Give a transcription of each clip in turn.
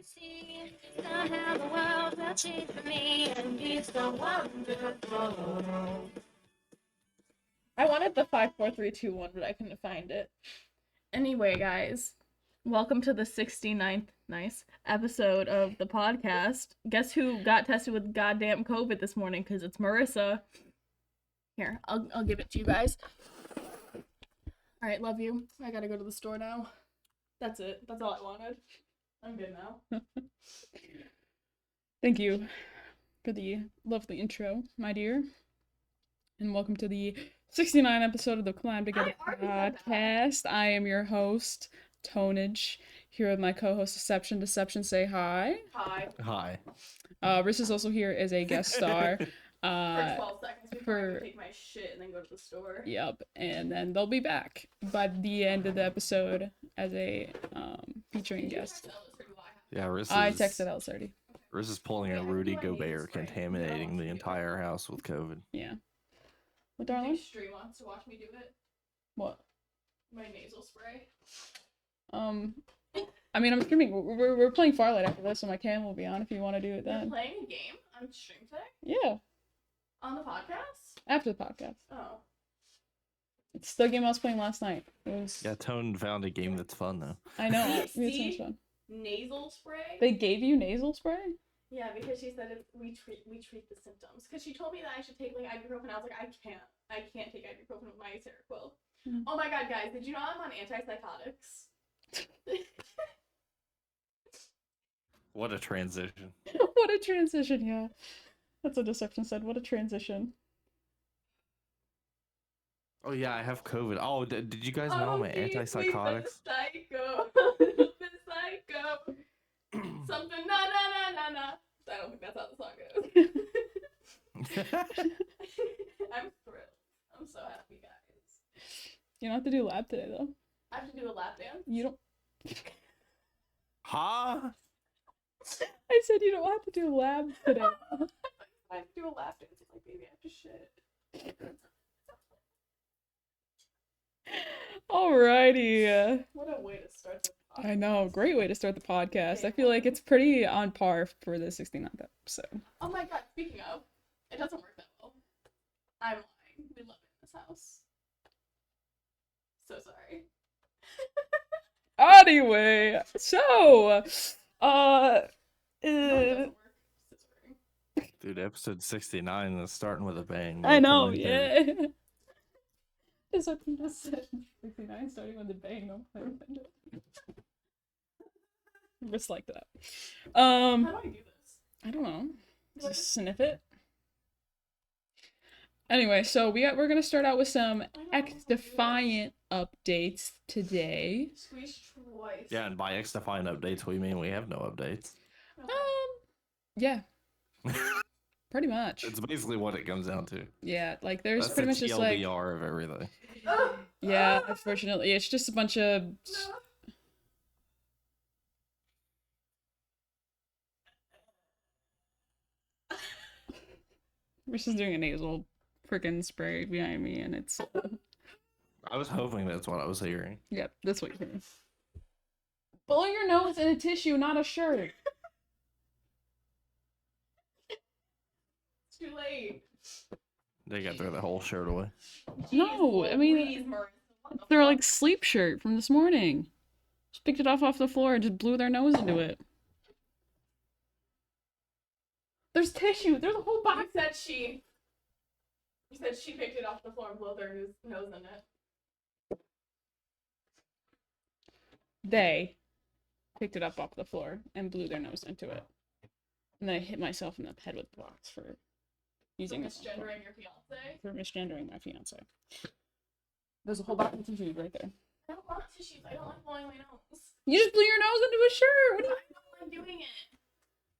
See somehow the world will change for me and be so wonderful. I wanted the 5, 4, 3, 2, 1, but I couldn't find it. Anyway, guys, welcome to the 69th episode of the podcast. Guess who got tested with goddamn COVID this morning? Because it's Marissa. Here, I'll give it to you guys. All right, love you. I gotta go to the store now. That's it. That's all I wanted. I'm good now. Thank you for the lovely intro, my dear. And welcome to the 69th episode of the Climb Together podcast. I am your host, Tonage, here with my co-host, Deception. Deception, say hi. Hi. Riss is also here as a guest star. For 12 seconds before I take my shit and then go to the store. Yep, and then they'll be back by the end of the episode as a featuring guest. Yeah, I texted Elsardi. Riss is pulling a Rudy Gobert, contaminating the entire house with COVID. Yeah. What, darling? Stream wants to watch me do it. What? My nasal spray. I mean, I'm streaming. We're playing Farlight after this, so my cam will be on if you want to do it You're then. playing a game on stream today? Yeah, On the podcast? after the podcast. Oh. It's the game I was playing last night. It was. Yeah, Tone found a game that's fun though. I know. We had so See? much fun. Nasal spray? They gave you nasal spray? Yeah, because she said we treat the symptoms. Because she told me that I should take like ibuprofen. I was like, I can't take ibuprofen with my Seroquel. Mm. Oh my god, guys, did you know I'm on antipsychotics? What a transition. What a transition, yeah. That's what Deception said. What a transition. Oh yeah, I have COVID. Oh, did you guys know my antipsychotics? Psycho. Psycho. Something na na na na na. I don't think that's how the song goes. I'm thrilled. I'm so happy, guys. You don't have to do lab today, though. I have to do a lap dance. You don't. Huh? I said you don't have to do lab today. I have to do a lap dance. I'm like, baby, I have to shit. Alrighty. What a way to start the podcast. I know. Great way to start the podcast. I feel like it's pretty on par for the 69th episode. Oh my god, speaking of, it doesn't work that well. I'm lying. We love it in this house. So sorry. Anyway, so, No, it doesn't work. So sorry. Dude, episode 69 is starting with a bang. I know, Like, yeah. Is what you just said. 69 starting with a bang, no pun intended. Just like that. How do I do this? I don't know. Just sniff it. Anyway, so we're gonna start out with some X-Defiant updates today. Squeeze twice. Yeah, and by X-Defiant updates, we mean we have no updates. Yeah, pretty much. It's basically what it comes down to. Yeah, like there's That's pretty the much just like, TLDR of everything. yeah, unfortunately, it's just a bunch of. No. We're just doing a nasal freaking spray behind me, and it's. I was hoping that's what I was hearing. Yep, that's what you're hearing. Blow your nose in a tissue, not a shirt. It's too late. They got throw the whole shirt away. No, I mean, Louise, Marissa, what the They're fuck? like sleep shirt from this morning. Just picked it off the floor and just blew their nose into it. There's tissue. There's a whole box. You said she picked it off the floor and blew their nose in it. They picked it up off the floor and blew their nose into it. And then I hit myself in the head with the box for using this Misgendering your fiance? for misgendering my fiance. There's a whole box of tissues right there. I don't want tissues. I don't like blowing my nose. You just blew your nose into a shirt. What do you? I don't like doing it.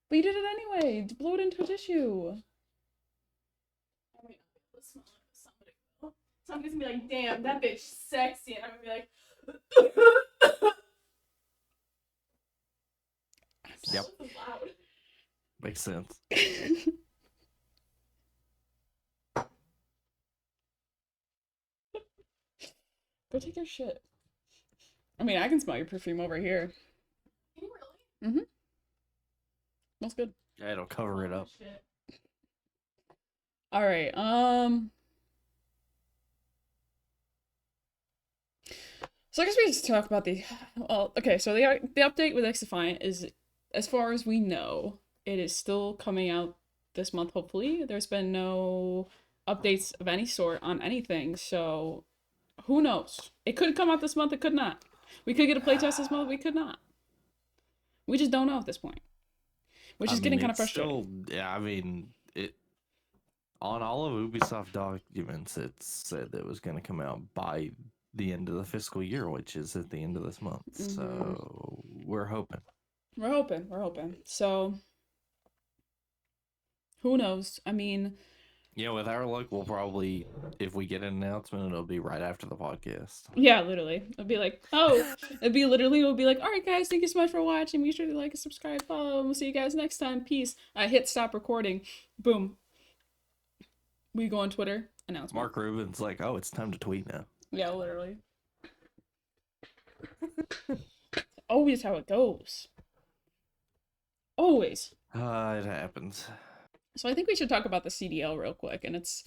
But you did it anyway. Blow it into a tissue. I might not be able to smell it, but somebody will. Somebody's gonna be like, damn, that bitch sexy. And I'm gonna be like, Yep. This is loud. Makes sense. Go take your shit. I mean, I can smell your perfume over here. Can you really? Mhm. Smells good. Yeah, it'll cover it up. All right. So I guess we just talk about the. Well, okay. So the update with Xdefiant is, as far as we know, it is still coming out this month. Hopefully, there's been no updates of any sort on anything. So who knows? It could come out this month. It could not. We could get a playtest this month. We could not. We just don't know at this point, which is getting kind of it's frustrating. still, yeah, I mean, it on all of Ubisoft documents, it said it was going to come out by the end of the fiscal year, which is at the end of this month. Mhm. So we're hoping. We're hoping. So who knows? I mean, Yeah, with our luck, we'll probably, if we get an announcement, it'll be right after the podcast. yeah, literally. It'd be like, oh, it'd be literally, it'll be like, all right, guys, thank you so much for watching. Make sure to like and subscribe, follow, and we'll see you guys next time. Peace. I hit stop recording. Boom. We go on Twitter. Announcement. Mark Rubin's like, oh, it's time to tweet now. Yeah, literally. Always how it goes. Always. It happens. So I think we should talk about the CDL real quick, and it's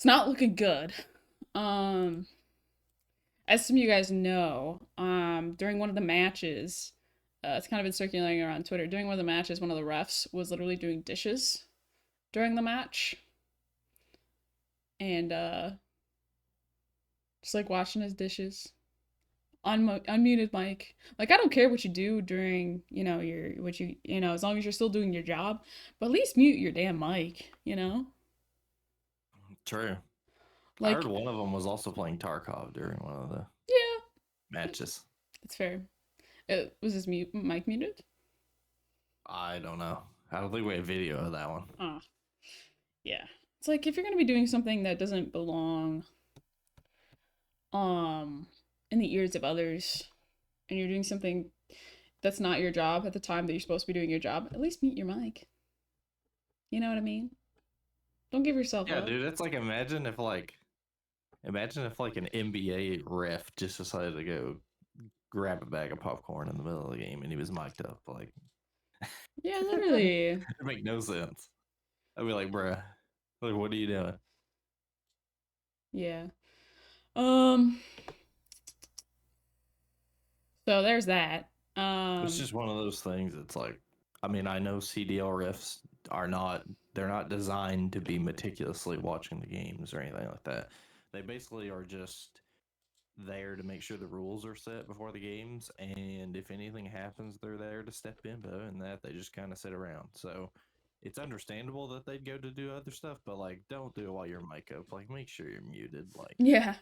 not looking good. As some of you guys know, during one of the matches, it's kind of been circulating around Twitter. During one of the matches, one of the refs was literally doing dishes during the match, and just like washing his dishes, unmuted mic. Like, I don't care what you do during, as long as you're still doing your job, but at least mute your damn mic, True. Like, I heard one of them was also playing Tarkov during one of the matches. It's fair. Was his mic muted? I don't know. I don't think we have video of that one. Yeah. It's like, if you're gonna be doing something that doesn't belong in the ears of others, and you're doing something that's not your job at the time that you're supposed to be doing your job, at least mute your mic. You know what I mean? Don't give yourself up. Dude, it's like, imagine if an NBA ref just decided to go grab a bag of popcorn in the middle of the game and he was mic'd up. Like, yeah, literally. It make no sense. I'd be like, bruh, like, what are you doing? Yeah. So there's that. It's just one of those things. It's like, I mean, I know CDL refs they're not designed to be meticulously watching the games or anything like that. They basically are just there to make sure the rules are set before the games, and if anything happens, they're there to step in. But other than that, they just kind of sit around. So it's understandable that they'd go to do other stuff, but like, don't do it while you're mic up. Like, make sure you're muted. Like, yeah,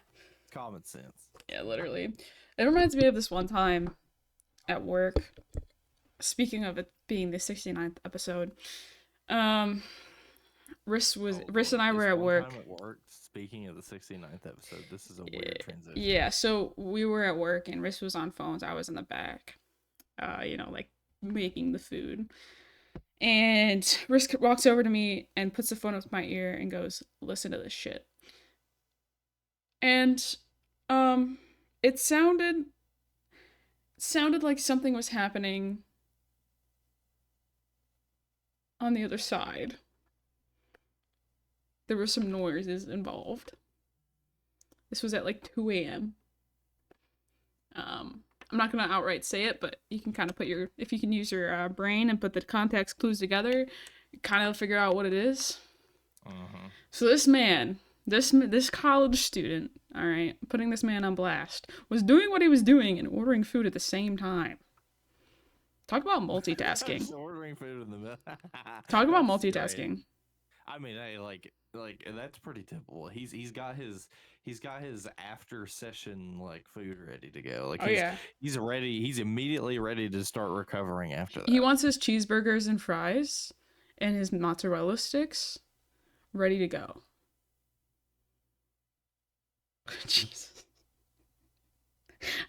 common sense. Yeah, literally. It reminds me of this one time at work. Speaking of it being the 69th episode, Riss and I were at work. Speaking of the 69th episode, this is a weird transition. Yeah, so we were at work and Riss was on phones. I was in the back, like making the food. And Riss walks over to me and puts the phone up to my ear and goes, "Listen to this shit." And it sounded like something was happening on the other side. There were some noises involved. This was at like 2 a.m. I'm not gonna outright say it, but you can kind of if you can use your brain and put the context clues together, you kind of figure out what it is. So this man, this college student, all right, putting this man on blast, was doing what he was doing and ordering food at the same time. Talk about multitasking. Ordering food in the middle. Talk about multitasking. Great. I mean, hey, like that's pretty typical. He's got his after session like food ready to go. Like, he's ready. He's immediately ready to start recovering after that. He wants his cheeseburgers and fries and his mozzarella sticks ready to go. Jesus.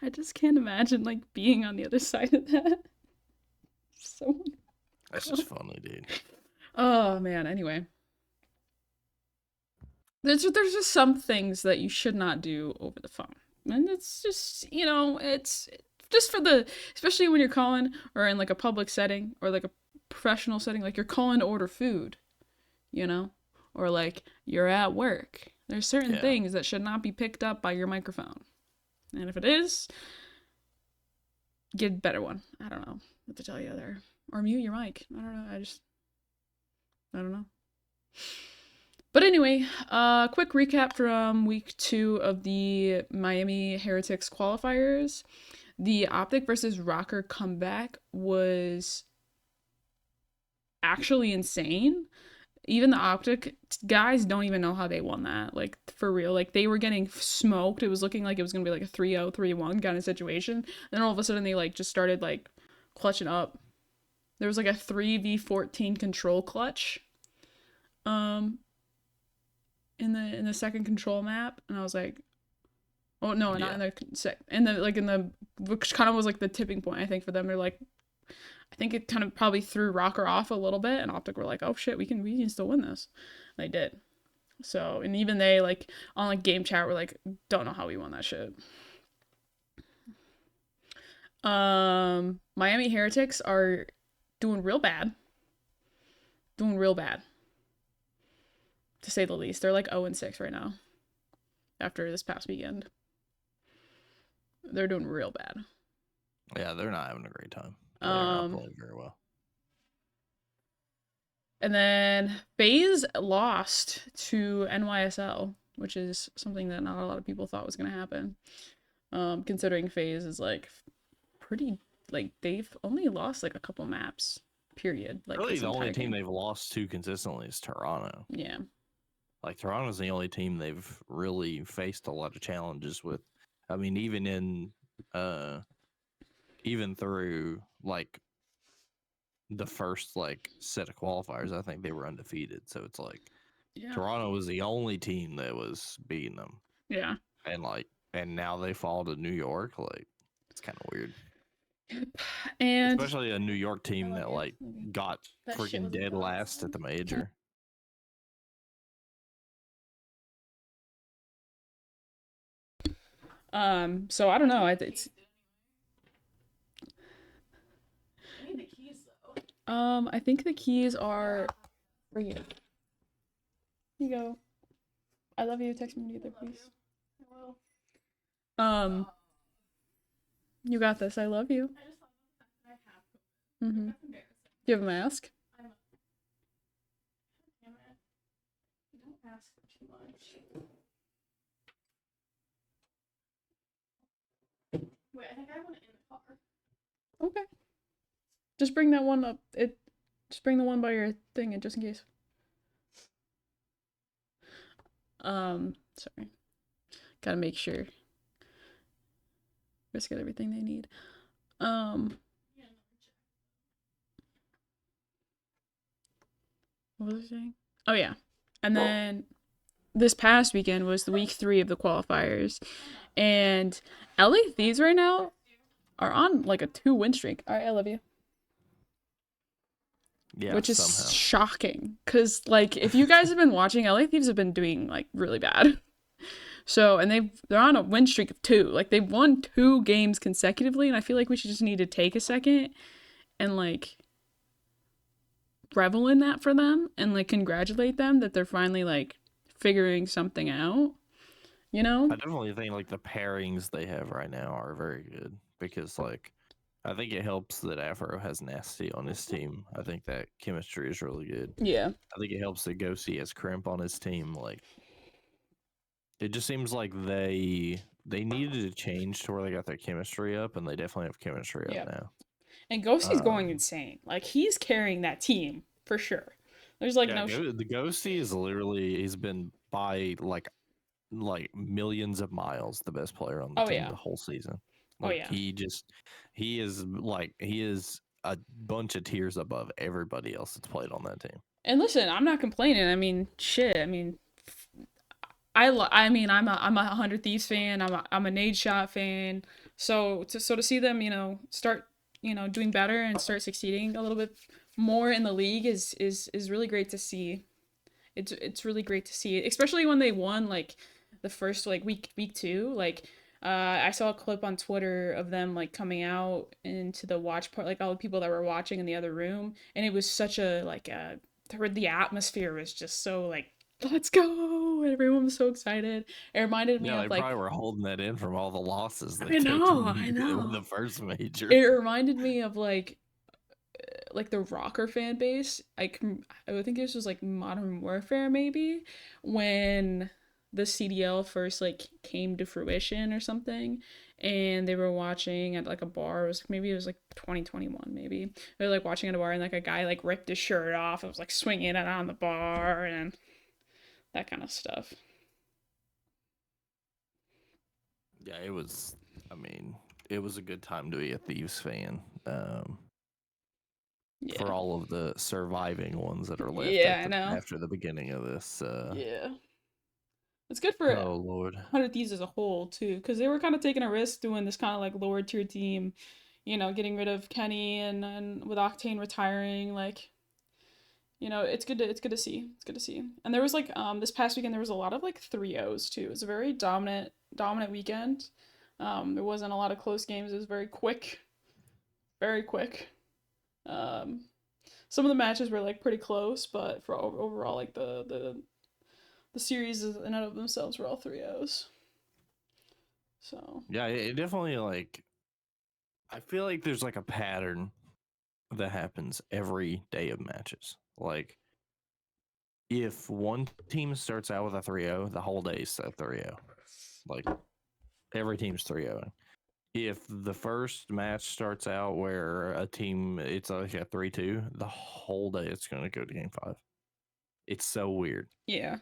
I just can't imagine like being on the other side of that. That's just funny, dude. Oh man, anyway. There's just some things that you should not do over the phone. And it's just, it's just especially when you're calling or in like a public setting or like a professional setting, like you're calling to order food, you know, or like you're at work. There's certain Yeah. things that should not be picked up by your microphone, and if it is, get a better one. I don't know what to tell you there, or mute your mic. I don't know. I don't know. But anyway, quick recap from week 2 of the Miami Heretics qualifiers. The Optic versus Rocker comeback was actually insane. Even the Optic guys don't even know how they won that. Like, for real. Like, they were getting smoked. It was looking like it was going to be like a 3-0, 3-1 kind of situation. Then all of a sudden they like just started like clutching up. There was like a 3v14 control clutch. In the second control map, and I was like, oh no, not in the which kind of was like the tipping point, I think, for them. They're like, I think it kind of probably threw Rocker off a little bit, and Optic were like, oh shit, we can still win this. And they did. So, and even they like on like game chat were like, don't know how we won that shit. Miami Heretics are doing real bad. To say the least. They're like 0-6 right now. After this past weekend. They're doing real bad. Yeah, they're not having a great time. They're not playing very well. And then Faze lost to NYSL, which is something that not a lot of people thought was going to happen. Considering Faze is like pretty, like they've only lost like a couple maps, period. Like really, the only team they've lost to consistently is Toronto. Yeah. Like, Toronto's the only team they've really faced a lot of challenges with. I mean, even through, like, the first, like, set of qualifiers, I think they were undefeated. So it's like, Toronto was the only team that was beating them. Yeah. And now they fall to New York. Like, it's kind of weird. And especially a New York team that, like, got freaking dead last at the major. So I don't know. It's I need the keys though. I think the keys are for you. Here you go. I love you. Text me when you get there, please. I will. You got this. I love you. I just thought I have. Mm-hmm. That's embarrassing. Do you have a mask? Damn it. Don't ask for too much. Wait, I think I want it in the car. Okay. Just bring that one up. Just bring the one by your thing, just in case. Sorry. Gotta make sure. Just get everything they need. What was I saying? Oh yeah. And then this past weekend was the week 3 of the qualifiers. And LA Thieves right now are on like a 2-win streak. All right, I love you. Yeah, which is somehow shocking. Because, like, if you guys have been watching, LA Thieves have been doing, like, really bad. So, and they're on a win streak of 2. Like, they've won 2 games consecutively, and I feel like we should just need to take a second and, like, revel in that for them and, like, congratulate them that they're finally, like, figuring something out. You know? I definitely think, like, the pairings they have right now are very good because, like, I think it helps that Afro has Nasty on his team. I think that chemistry is really good. Yeah. I think it helps that Ghosty has Crimp on his team. Like, it just seems like they needed to change to where they got their chemistry up, and they definitely have chemistry up now. And Ghosty's going insane. Like, he's carrying that team for sure. There's like the Ghosty is literally, he's been by like millions of miles the best player on the team the whole season. Like, he is a bunch of tiers above everybody else that's played on that team. And listen, I'm not complaining. I mean, shit. I mean, I'm a 100 Thieves fan. I'm a Nade Shot fan. So to see them, start, doing better and start succeeding a little bit more in the league is really great to see. It's really great to see, especially when they won like the first like week 2. Like, I saw a clip on Twitter of them like coming out into the watch part, like all the people that were watching in the other room, and it was such a like the atmosphere was just so like let's go, and everyone was so excited. It reminded me Yeah, they of like probably were holding that in from all the losses they I took know, in I the know. first major. It reminded me of like the rocker fan base. I would think this was like Modern Warfare maybe when the CDL first like came to fruition or something, and they were watching at like a bar. It was like 2021 maybe. They were like watching at a bar and like a guy like ripped his shirt off. It was like swinging it on the bar and that kind of stuff. Yeah, it was. I mean, it was a good time to be a Thieves fan. For Yeah. all of the surviving ones that are left Yeah, I know. after the beginning of this. Yeah. It's good for Oh Lord. 100 Thieves as a whole too, because they were kind of taking a risk doing this kind of like lower tier team, getting rid of Kenny and with Octane retiring, like it's good to see. It's good to see. And there was like this past weekend there was a lot of like 3-0s too. It was a very dominant weekend. There wasn't a lot of close games. It was very quick, very quick. Um, some of the matches were like pretty close, but for overall like the series in and of themselves were all 3-0s. So Yeah, it definitely like. I feel like there's like a pattern that happens every day of matches. Like if one team starts out with a 3-0, the whole day's a 3-0. Like every team's 3-0. If the first match starts out where a team it's like a 3-2, the whole day it's going to go to game 5. It's so weird. yeah,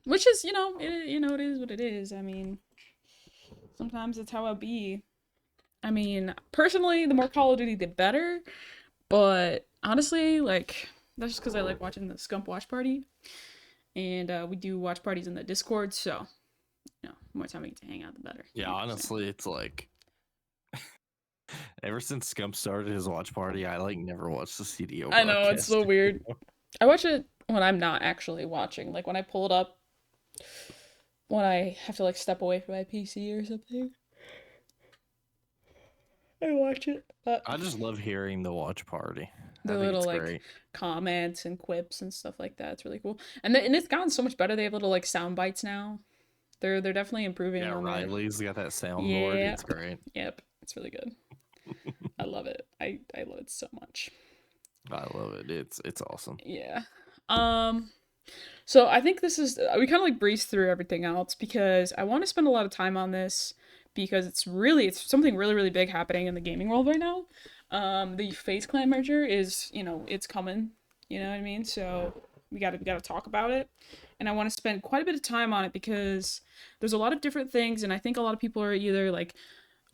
which is it is what it is. I mean, sometimes it's how it be. I mean, personally, the more Call of Duty, the better. But honestly, like that's just because I like watching the Scump watch party, and we do watch parties in the Discord. So the more time we get to hang out, the better. Yeah, honestly, it's like ever since Scump started his watch party, I like never watched the CDO I know it's broadcast. so weird. I watch it when I'm not actually watching, like when I pull it up, when I have to like step away from my PC or something. I watch it. But I just love hearing the watch party. I the think little it's like great. comments and quips and stuff like that. It's really cool. And it's gotten so much better. They have little like sound bites now. They're definitely improving Yeah, on their Riley's got that soundboard. yeah. It's great. Yep. It's really good. I love it. I love it so much. I love it. It's awesome. Yeah. Um so I think this is we kind of like breeze through everything else because I want to spend a lot of time on this because it's something really really big happening in the gaming world right now. The Faze Clan merger is, it's coming. You know what I mean? So we got to talk about it. And I want to spend quite a bit of time on it because there's a lot of different things and I think a lot of people are either like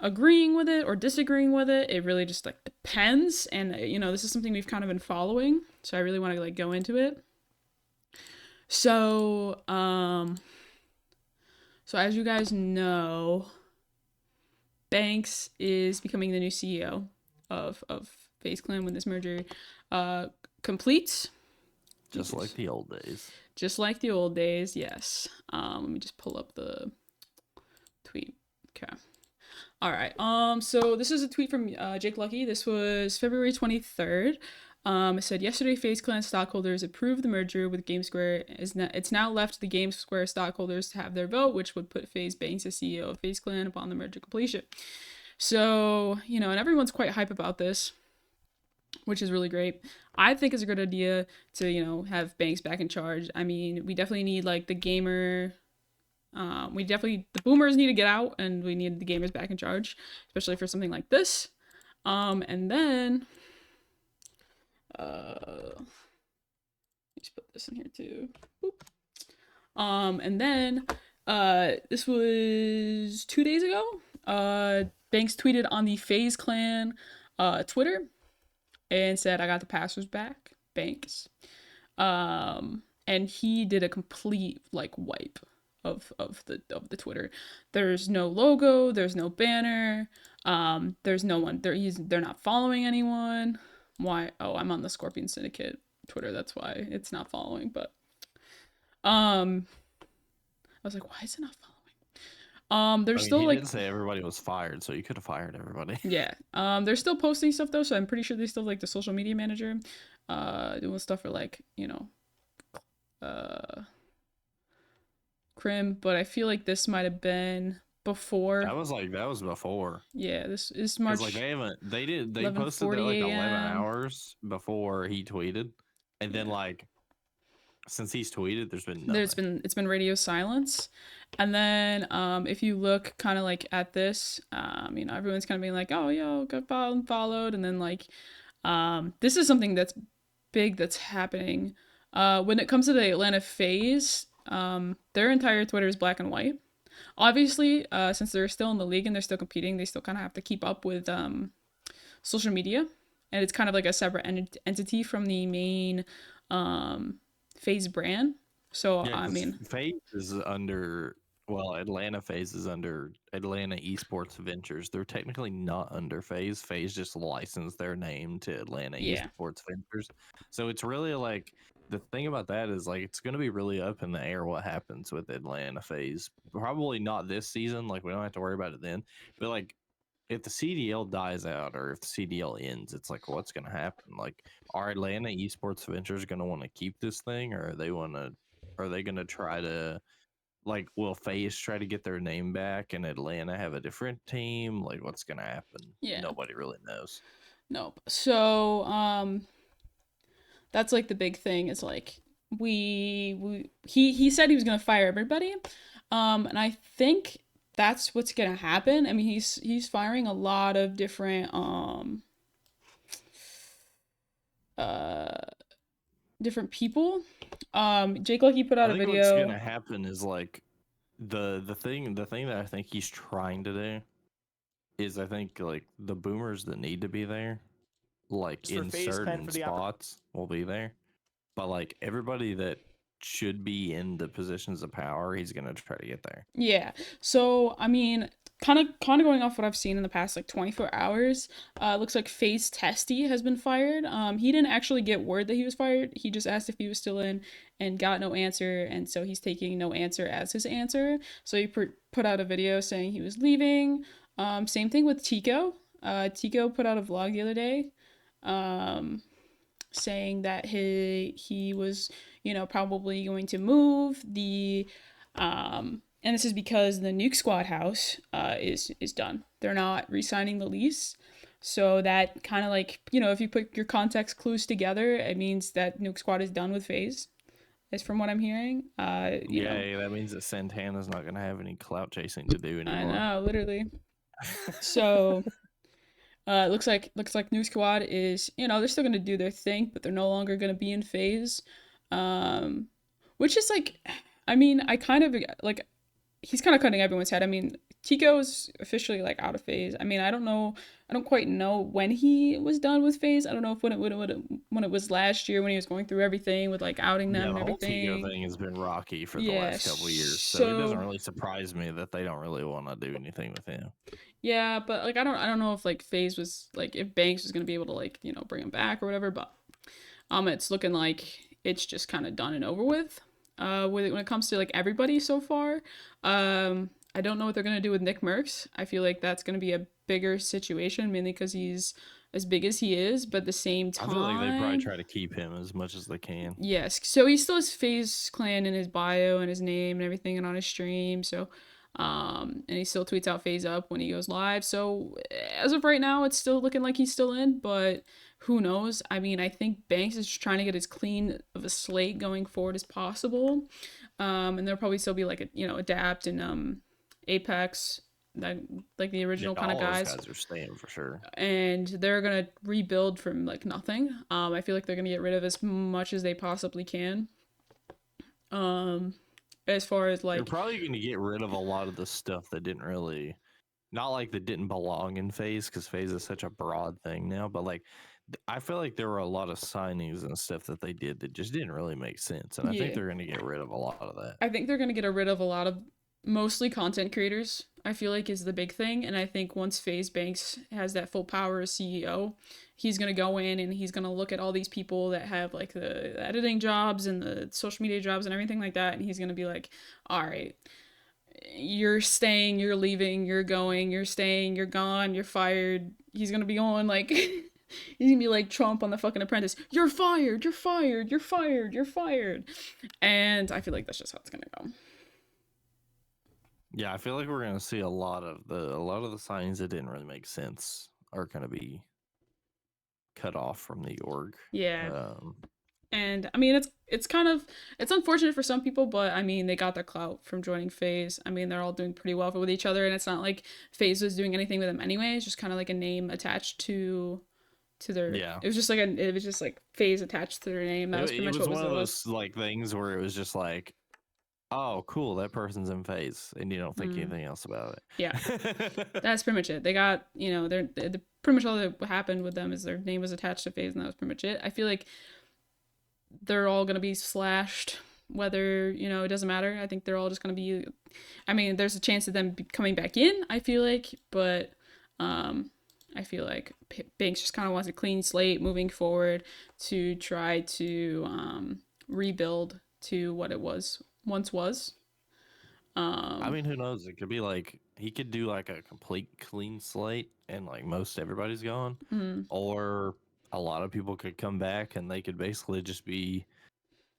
agreeing with it or disagreeing with it. It really just like depends and this is something we've kind of been following. So I really want to like go into it. So, so as you guys know, Banks is becoming the new CEO of Faze Clan when this merger completes. Just like the old days. Just like the old days, yes. Let me just pull up the tweet. Okay. All right. So this is a tweet from Jake Lucky. This was February 23rd. It said yesterday, Faze Clan stockholders approved the merger with GameSquare. It's now left to the GameSquare stockholders to have their vote, which would put Faze Banks as CEO of Faze Clan upon the merger completion. So and everyone's quite hype about this, which is really great. I think it's a good idea to have Banks back in charge. I mean, we definitely need like the boomers need to get out, and we need the gamers back in charge, especially for something like this. And then let's put this in here too. Boop. And then this was 2 days ago. Banks tweeted on the Faze Clan Twitter and said, "I got the passwords back, Banks." And he did a complete like wipe of the Twitter. There's no logo, there's no banner, there's no one. They're not following anyone. Why? Oh, I'm on the Scorpion Syndicate Twitter. That's why it's not following. But I was like, why is it not They're I mean, still he like, did say everybody was fired, so you could have fired everybody. yeah. They're still posting stuff though, so I'm pretty sure they still have, like the social media manager, doing stuff for like, uh, Crim. But I feel like this might have been before. That was before. Yeah, this is Because like March they posted that 11:40 like 11 a.m. hours before he tweeted, and then Yeah. like since he's tweeted, there's been There's nothing. been it's been radio silence. And then if you look kind of like at this, everyone's kind of being like, oh yo, got followed, and then like this is something that's big that's happening. When it comes to the Atlanta Phase, their entire Twitter is black and white. Obviously, since they're still in the league and they're still competing, they still kind of have to keep up with social media, and it's kind of like a separate entity from the main Phase brand. So Yeah, I because mean, Phase is under Atlanta Phase is under Atlanta Esports Ventures. They're technically not under Phase. Phase just licensed their name to Atlanta yeah, Esports Ventures. So it's really like the thing about that is like it's going to be really up in the air what happens with Atlanta Phase. Probably not this season. Like we don't have to worry about it then. But like if the CDL dies out or if the CDL ends, it's like what's going to happen? Like are Atlanta Esports Ventures going to want to keep this thing, or are they going to try to like will FaZe try to get their name back and Atlanta have a different team? Like what's going to happen? yeah, Nobody really knows. nope. So that's like the big thing is like he said he was gonna fire everybody, and I think that's what's gonna happen. I mean, he's firing a lot of different uh different people. Jake Lucky put I out a think what's going video. to happen is like the thing that I think he's trying to do is I think like the boomers that need to be there like For in Faze Clan certain for the spots will be there. But like everybody that should be in the positions of power, he's gonna try to get there. Yeah. So I mean, kind of going off what I've seen in the past like 24 hours, looks like Faze Testy has been fired. He didn't actually get word that he was fired. He just asked if he was still in and got no answer, and so he's taking no answer as his answer. So he put out a video saying he was leaving. Same thing with Tico. Tico put out a vlog the other day. Um, saying that he was probably going to move the and this is because the Nuke Squad house is done. They're not re-signing the lease. So that kind of like, if you put your context clues together, it means that Nuke Squad is done with Phase. Is from what I'm hearing. Yeah, that means that Santana's not gonna have any clout chasing to do I anymore. know, literally. So looks like New Squad is, they're still gonna do their thing, but they're no longer gonna be in Phase, um, which is like, I mean, I kind of like, he's kind of cutting everyone's head. I mean, Tico's officially like out of Phase. I mean, I don't know, I don't quite know when he was done with Phase. I don't know if when it was last year when he was going through everything with like outing them Yeah, and the whole Tigo everything. thing has been rocky for the Yeah, last couple of years, so it doesn't so really surprise me that they don't really want to do anything with him. yeah, but like I don't know if like Phase was like if Banks was gonna be able to like bring him back or whatever, but it's looking like it's just kind of done and over with. When it comes to like everybody so far, I don't know what they're gonna do with Nick Merckx. I feel like that's gonna be a bigger situation, mainly because he's as big as he is, but at the same I feel like they probably time, try to keep him as much as they can. yes. So he still has Faze Clan in his bio and his name and everything and on his stream. So, and he still tweets out Faze Up when he goes live. So as of right now, it's still looking like he's still in, but who knows? I mean, I think Banks is just trying to get as clean of a slate going forward as possible. And there'll probably still be like a Adapt and Apex, that like the Yeah, original kind of all those guys, guys are staying for sure. and they're gonna rebuild from like nothing. I feel like they're gonna get rid of as much as they possibly can. Um, as far as They're like, probably going to get rid of a lot of the stuff that didn't really, not like that didn't belong in Phase, because Phase is such a broad thing now. But like, I feel like there were a lot of signings and stuff that they did that just didn't really make sense, and I think yeah, they're going to get rid of a lot of that. I think they're gonna get rid of a lot of mostly content creators. I feel like is the big thing, and I think once Faze Banks has that full power as CEO, he's gonna go in and he's gonna look at all these people that have like the editing jobs and the social media jobs and everything like that, and he's gonna be like, all right, you're staying, you're leaving, you're going, you're staying, you're gone, you're fired. He's gonna be on like he's gonna be like Trump on the fucking Apprentice. You're fired, you're fired, you're fired, you're fired. And I feel like that's just how it's gonna go. Yeah, I feel like we're gonna see a lot of the signs that didn't really make sense are gonna be cut off from the org. Yeah. Um, And I mean it's kind of it's unfortunate for some people, but I mean they got their clout from joining Faze. I mean they're all doing pretty well with each other, and it's not like Faze was doing anything with them anyway. It's just kind of like a name attached to their. yeah, It was just like it was just like Faze attached to their name. That was pretty it much was what one it of was. those like things where it was just like, oh, cool, that person's in Phase, and you don't think anything else about Yeah, it. that's pretty much it. They got they're pretty much all that happened with them is their name was attached to Faze, and that was pretty much it. I feel like they're all gonna be slashed. Whether it doesn't matter. I think they're all just gonna be. I mean, there's a chance of them coming back in. I feel like, but I feel like Banks just kind of wants a clean slate moving forward to try to rebuild to what it once was. I mean, who knows? It could be like he could do like a complete clean slate, and like most everybody's gone, Mm, or a lot of people could come back, and they could basically just be.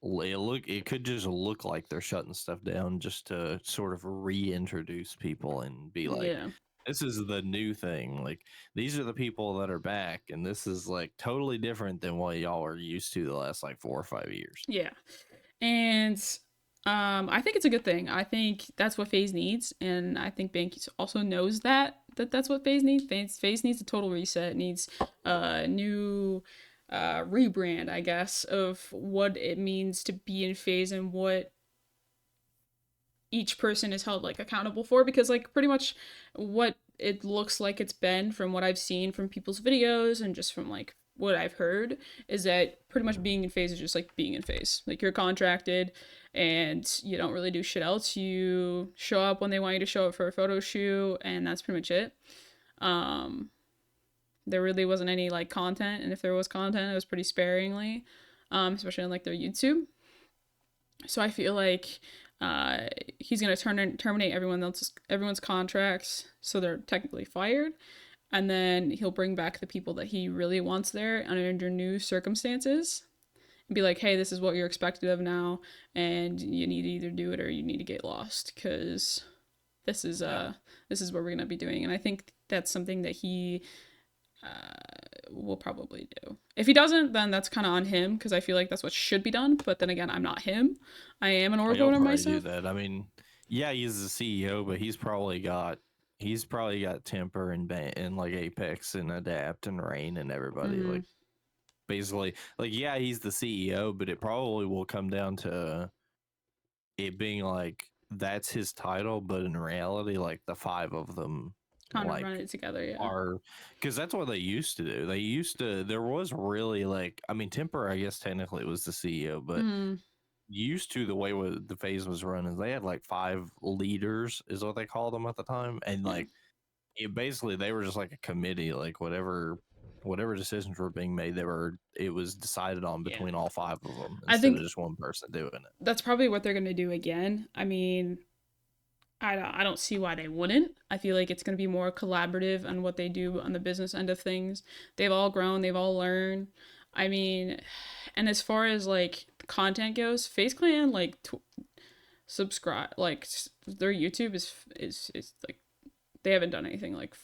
It could just look like they're shutting stuff down just to sort of reintroduce people and be like, yeah, this is the new thing. Like these are the people that are back, and this is like totally different than what y'all are used to the last like 4 or 5 years. yeah, and I think it's a good thing. I think that's what Phase needs, and I think Banks also knows that's what Phase needs. Phase needs a total reset. Needs a new rebrand, I guess, of what it means to be in Phase and what each person is held like accountable for, because like pretty much what it looks like it's been from what I've seen from people's videos and just from like what I've heard is that pretty much being in Phase is just like being in Phase. Like you're contracted and you don't really do shit else. You show up when they want you to show up for a photo shoot, and that's pretty much it. Um there really wasn't any like content, and if there was content it was pretty sparingly, especially on like their YouTube. So I feel like he's gonna terminate everyone's contracts, so they're technically fired, and then he'll bring back the people that he really wants there under new circumstances, and be like, hey, this is what you're expected of now, and you need to either do it or you need to get lost, because this is this is what we're gonna be doing, and I think that's something that he will probably do. If he doesn't, then that's kind of on him, because I feel like that's what should be done. But then again, I'm not him. I am an org He'll owner probably do myself. that. I mean, yeah, he's the CEO, but he's probably got Temper and like Apex and Adapt and Rain and everybody. Mm-hmm. Like basically, like yeah, he's the CEO, but it probably will come down to it being like that's his title, but in reality, like the five of them Kind of run like it together, yeah. are because that's what they used to do. They used to there was really like I mean Temper I guess technically was the CEO, but Mm, used to the way the Phase was run is they had like five leaders is what they called them at the time, and yeah, like it basically they were just like a committee, like whatever decisions were being made, it was decided on yeah. between all five of them I instead of think just one person doing it. that's probably what they're gonna do again. I mean, I don't see why they wouldn't. I feel like it's gonna be more collaborative on what they do on the business end of things. They've all grown. They've all learned. I mean, and as far as like content goes, Face Clan like subscribe like their YouTube is like they haven't done anything like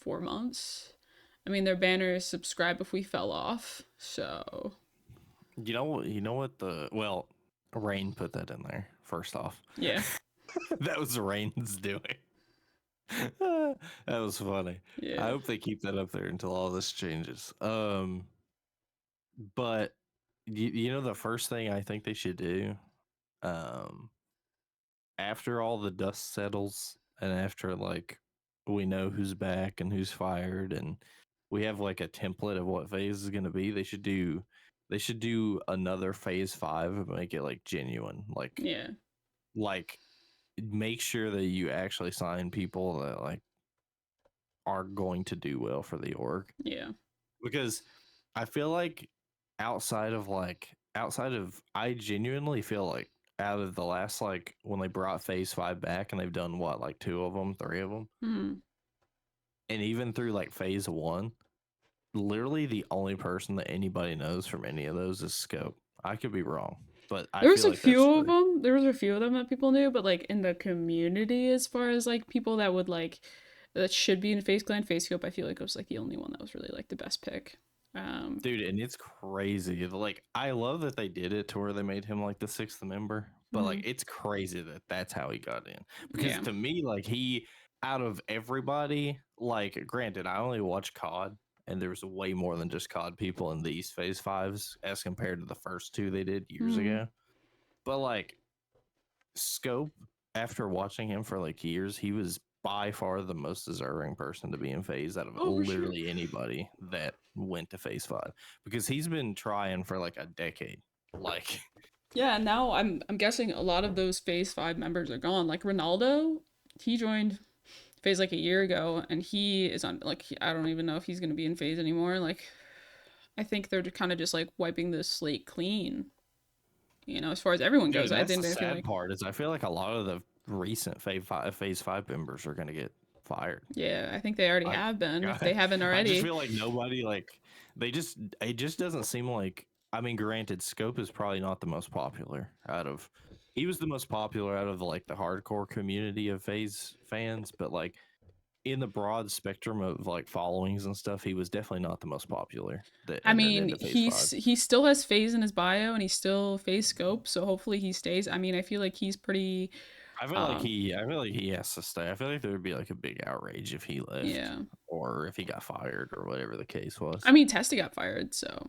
4 months. I mean, their banner is subscribe if we fell off. So You know what the well, Rain put that in there first off. yeah, That was Rain's doing. That was funny. I yeah, hope they keep that up there until all this changes. But you know the first thing I think they should do, um, after all the dust settles and after like we know who's back and who's fired and we have like a template of what phase is going to be, they should do another phase 5 and make it like genuine, yeah, like make sure that you actually sign people that like are going to do well for the org, yeah, because I feel like outside of I genuinely feel like out of the last, like, when they brought Phase 5 back, and they've done what, like 2 of them, 3 of them? Hmm. And even through like Phase 1, literally the only person that anybody knows from any of those is Scope. I could be wrong, but I There was feel a like that's few of true. them. There was a few of them that people knew, but like in the community, as far as like people that would like that should be in Face Clan, Face Scope, I feel like it was like the only one that was really like the best pick. Dude, and it's crazy. Like, I love that they did it to where they made him like the 6th member, but like, Mhm. it's crazy that that's how he got in. Because Yeah. to me, like, he, out of everybody, like, granted, I only watch COD, and there's way more than just COD people in these Phase 5s as compared to the first 2 they did years Mhm. ago. But like, Scope, after watching him for like years, he was by far the most deserving person to be in Phase out of Oh, for sure. literally anybody that went to Phase 5, because he's been trying for like a decade. Like, Yeah, and now I'm guessing a lot of those Phase 5 members are gone. Like Ronaldo, he joined Phase like a year ago, and he is on like I don't even know if he's gonna be in Phase anymore. Like I think they're kind of just like wiping the slate clean. You know, as far as everyone dude, goes, I that's think the they feel sad like part is I feel like a lot of the recent Phase 5 members are gonna get fired. yeah, I think they already Like, have been if I, they haven't I just already. feel like nobody, like, it just doesn't seem like, I mean, granted, Scope is probably not the most popular out of, he was the most popular out of like the hardcore community of Phase fans, but like in the broad spectrum of like followings and stuff, he was definitely not the most popular that I entered mean, into Phase 5. he still has Phase in his bio, and he's still Phase Scope, so hopefully he stays. I mean, I feel like he's pretty. I feel like he has to stay. I feel like there would be like a big outrage if he left Yeah. or if he got fired or whatever the case was. I mean, Testy got fired, so.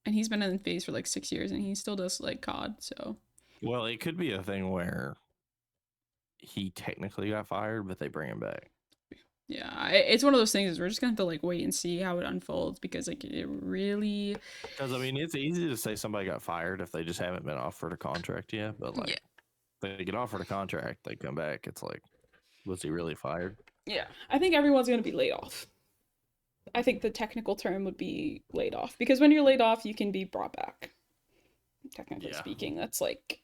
And he's been in Phase for like 6 years, and he still does like COD, so. Well, it could be a thing where he technically got fired, but they bring him back. Yeah, it's one of those things. We're just gonna have to like wait and see how it unfolds because like it really. Because I mean, it's easy to say somebody got fired if they just haven't been offered a contract yet. But like, Yeah. they get offered a contract, they come back. It's like, was he really fired? Yeah, I think everyone's gonna be laid off. I think the technical term would be laid off because when you're laid off, you can be brought back. Technically Yeah. speaking, that's like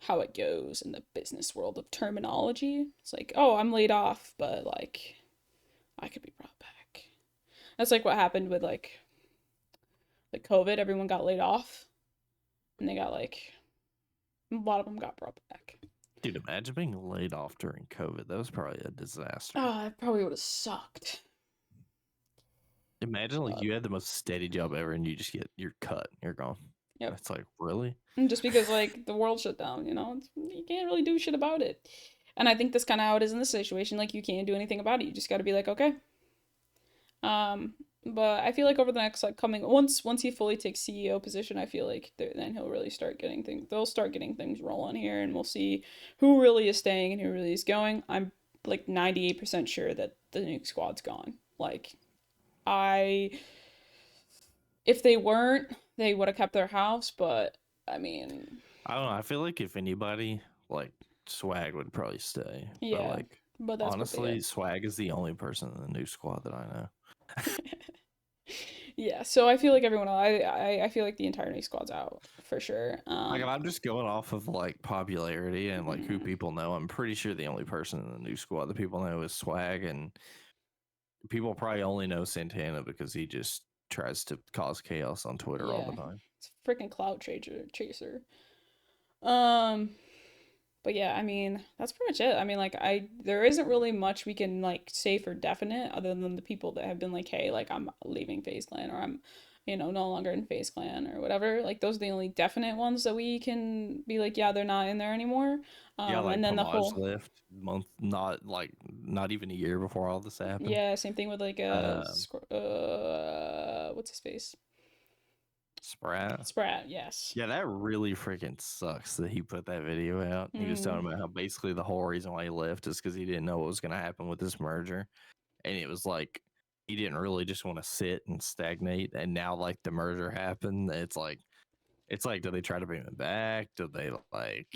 how it goes in the business world of terminology. It's like, oh, I'm laid off, but like I could be brought back. That's like what happened with like COVID. Everyone got laid off, and they got like a lot of them got brought back. Dude, imagine being laid off during COVID. That was probably a disaster. Oh, it probably would have sucked. Imagine like you had the most steady job ever and you just get you're cut, you're gone. Yep. It's like, really? And just because like the world shut down, you can't really do shit about it. And I think that's kind of how it is in this situation. Like you can't do anything about it. You just got to be like, okay. But I feel like over the next like coming once he fully takes CEO position, I feel like then he'll really start getting things. They'll start getting things rolling here, and we'll see who really is staying and who really is going. I'm like 98% sure that the nuke squad's gone. Like, if they weren't, they would have kept their house. But I mean, I don't know. I feel like if anybody, like, Swag would probably stay. yeah. But like, But that's honestly, Swag is the only person in the new squad that I know. Yeah, so I feel like everyone else, I feel like the entire new squad's out for sure. Like, if I'm just going off of like popularity and like who Mhm. people know, I'm pretty sure the only person in the new squad that people know is Swag, and people probably only know Santana because he just tries to cause chaos on Twitter all Yeah, the time. it's a freaking chaser. Um, but yeah, I mean that's pretty much it. I mean, like there isn't really much we can like say for definite other than the people that have been like, hey, like I'm leaving Faze Clan or I'm, no longer in Faze Clan or whatever. Like those are the only definite ones that we can be like, yeah, they're not in there anymore. Yeah, like And then the Pamaj whole left month, not even a year before all this happened. yeah, same thing with like Um, what's his face? Sprat. Sprat, yes. Yeah, that really freaking sucks that he put that video out. He was talking about how basically the whole reason why he left is because he didn't know what was going to happen with this merger. And it was like, he didn't really just want to sit and stagnate. And now, like, the merger happened. Do they try to bring him back? Do they, like.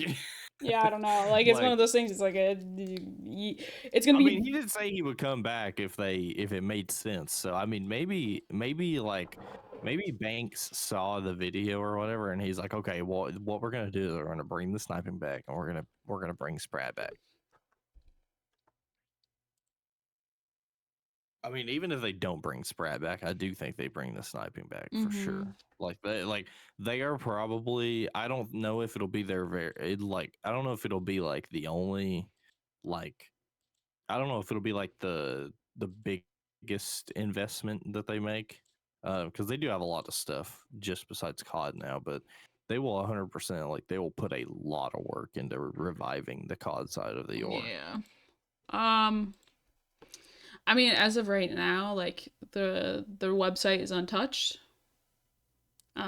Yeah, I don't know. Like it's one Like, of those things. It's like it's gonna I be. mean, he did say he would come back if it made sense. So I mean, maybe like maybe Banks saw the video or whatever, and he's like, okay, well, what we're gonna do is we're gonna bring the sniping back, and we're gonna bring Sprat back. I mean, even if they don't bring Sprat back, I do think they bring the sniping back for sure. Like they are probably. I don't know if it'll be their I don't know if it'll be like the only like. I don't know if it'll be like the biggest investment that they make, because they do have a lot of stuff just besides COD now, but they will 100% like they will put a lot of work into reviving the COD side of the ore. Yeah. I mean, as of right now, like their website is untouched. So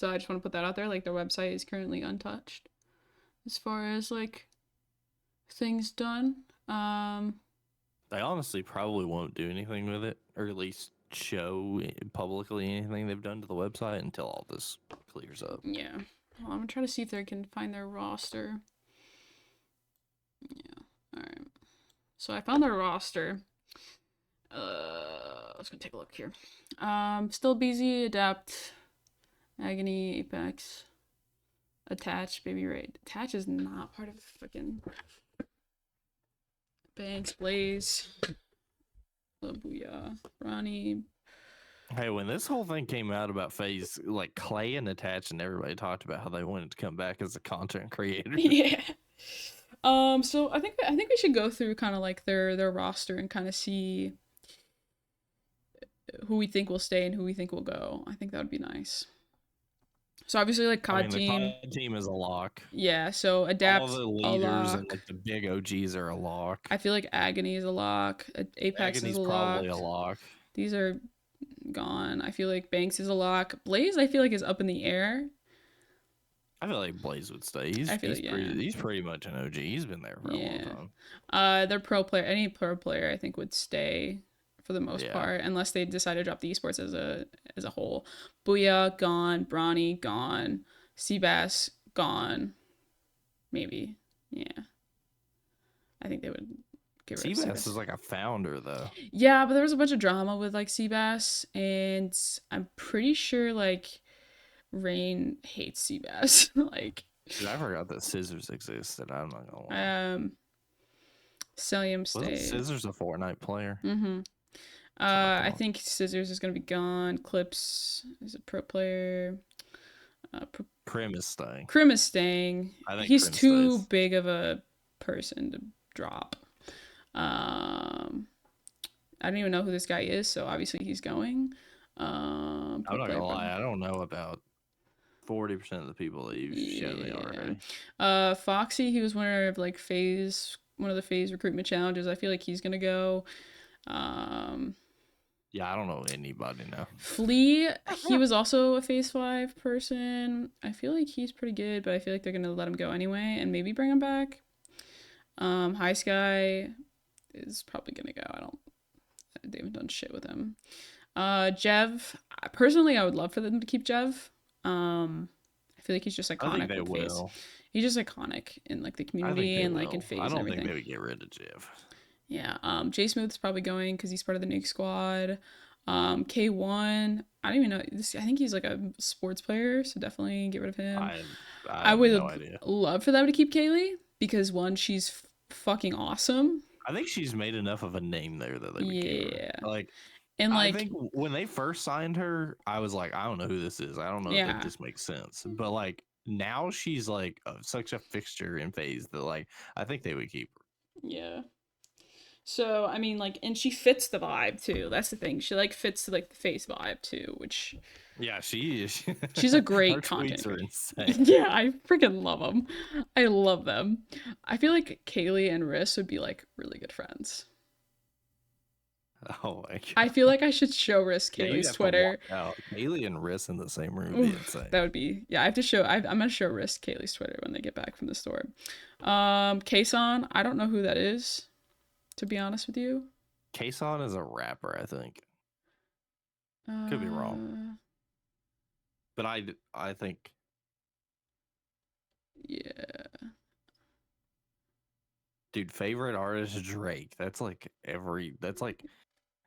I just want to put that out there. Like their website is currently untouched as far as like things done. They honestly probably won't do anything with it, or at least show publicly anything they've done to the website until all this clears up. Yeah. Well, I'm gonna try to see if they can find their roster. Yeah. All right. So I found their roster. I was gonna take a look here. Still BZ, Adapt, Agony, Apex, Attach, Baby Raid. Attach is not part of fucking Banks, Blaze, Booyah, Ronnie. Hey, when this whole thing came out about Faze, like Clay and Attach and everybody talked about how they wanted to come back as a content creator. Yeah. So I think we should go through kind of like their roster and kind of see who we think will stay and who we think will go. I think that would be nice. So obviously, like COD team. The COD team is a lock. Yeah. So Adapt. All the leaders and like the big OGs are a lock. I feel like Agony is a lock. Apex Agony's is a lock. Probably a lock. These are gone. I feel like Banks is a lock. Blaze, I feel like, is up in the air. I feel like Blaze would stay. He's pretty much an OG. He's been there for a long time. Their pro player, any pro player, I think would stay for the most part, unless they decide to drop the esports as a whole. Booyah gone, Brawny gone, Seabass gone, maybe. Yeah, I think they would get rid of Seabass is like a founder though. Yeah, but there was a bunch of drama with like Seabass, and I'm pretty sure like Rain hates Seabass. Like, dude, I forgot that Scissors existed. I'm not gonna lie. Celium stayed. Wasn't Scissors a Fortnite player? I think Scissors is gonna be gone. Clips is a pro player. Krim is staying. Krim is staying. I think he's too big of a person to drop. I don't even know who this guy is, so obviously he's going. I'm not gonna lie, I don't know about 40% of the people that you've shown me already. Foxy, he was winner of like one of the Faze recruitment challenges. I feel like he's gonna go. Yeah, I don't know anybody now. Flea, he was also a Phase 5 person. I feel like he's pretty good, but I feel like they're gonna let him go anyway and maybe bring him back. High Sky is probably gonna go. They haven't done shit with him. Jev, personally, I would love for them to keep Jev. I feel like he's just iconic. I think they will. He's just iconic in like the community and like in Phase. I don't think they would get rid of Jev. Yeah. J Smooth's probably going because he's part of the nuke squad. K1, I don't even know. I think he's like a sports player, so definitely get rid of him. I would love for them to keep Kaylee because one, she's fucking awesome. I think she's made enough of a name there that they would keep her. Like, and like, I think when they first signed her, I was like, I don't know who this is. I don't know if this makes sense. But like now she's like such a fixture in Phase that like I think they would keep her. Yeah. So I mean, like, and she fits the vibe too. That's the thing. She like fits like the Phase vibe too, which. Yeah, she is. She's a great content creator. Yeah, I freaking love them. I love them. I feel like Kaylee and Riss would be like really good friends. Oh my god. I feel like I should show Riss Kaylee's Twitter. Kaylee and Riss in the same room would be insane. That would be, yeah, I have to show, I'm gonna show Riss Kaylee's Twitter when they get back from the store. Kason, I don't know who that is, to be honest with you. Kason is a rapper, I think. Could be wrong. But I think. Yeah. Dude, favorite artist Drake. That's like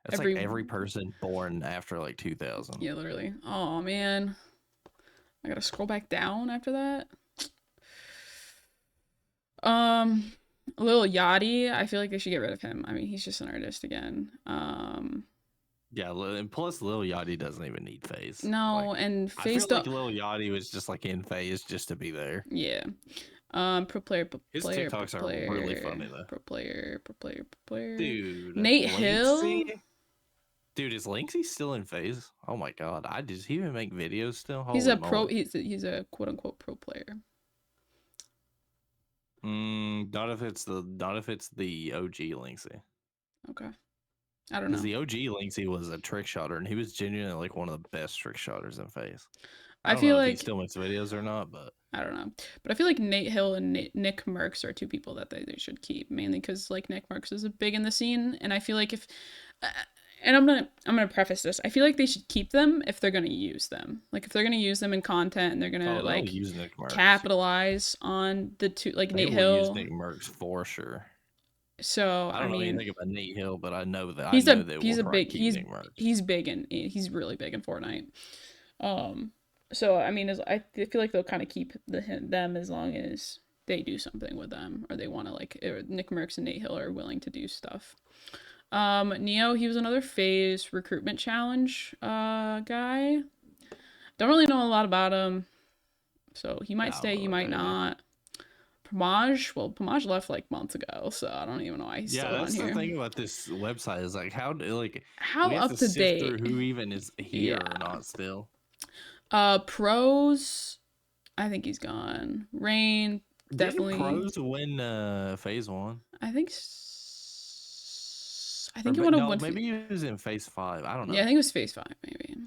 That's like every person born after like 2000. Yeah, literally. Oh man, I gotta scroll back down after that. Lil Yachty, I feel like they should get rid of him. I mean, he's just an artist again. Yeah, and plus Lil Yachty doesn't even need Faze. No, Like, and I feel Faze like Lil Yachty was just like in Faze just to be there. Yeah. Pro player, His TikToks are really funny though. Pro player. Dude, Nate Hill. Linksy? Dude, is Linksy still in Faze? Oh my god, does he even make videos still? He's Holy a pro. moly. He's a quote unquote pro player. Not if it's the OG Linksy. Okay. I don't know. Because the OG Linksy was a trick shotter, and he was genuinely like one of the best trick shotters in Faze. I feel like he still makes videos or not, but I don't know. But I feel like Nate Hill and Nick Merckx are two people that they should keep, mainly because like Nick Merckx is big in the scene, and I feel like if, and I'm gonna preface this, I feel like they should keep them if they're gonna use them. Like if they're gonna use them in content and they're gonna like use Nick Merckx. Capitalize on the two, like they Nate Hill. Use Nick Merckx for sure. So I don't know anything about Nate Hill, but I know that he's Nick Merckx. He's really big in Fortnite. So I mean, I feel like they'll kind of keep them as long as they do something with them, or they want to like Nick Merckx and Nate Hill are willing to do stuff. Neo, he was another Faze recruitment challenge guy. Don't really know a lot about him, so he might stay, he might not. Pomage left like months ago, so I don't even know why he's still on here. Yeah, that's the thing about this website is like how up to date who even is here or not still. Pros, I think he's gone. Rain, definitely. Didn't Pros win Phase 1? I think he would have won. Maybe he was in Phase 5. I don't know. Yeah, I think it was Phase 5 maybe.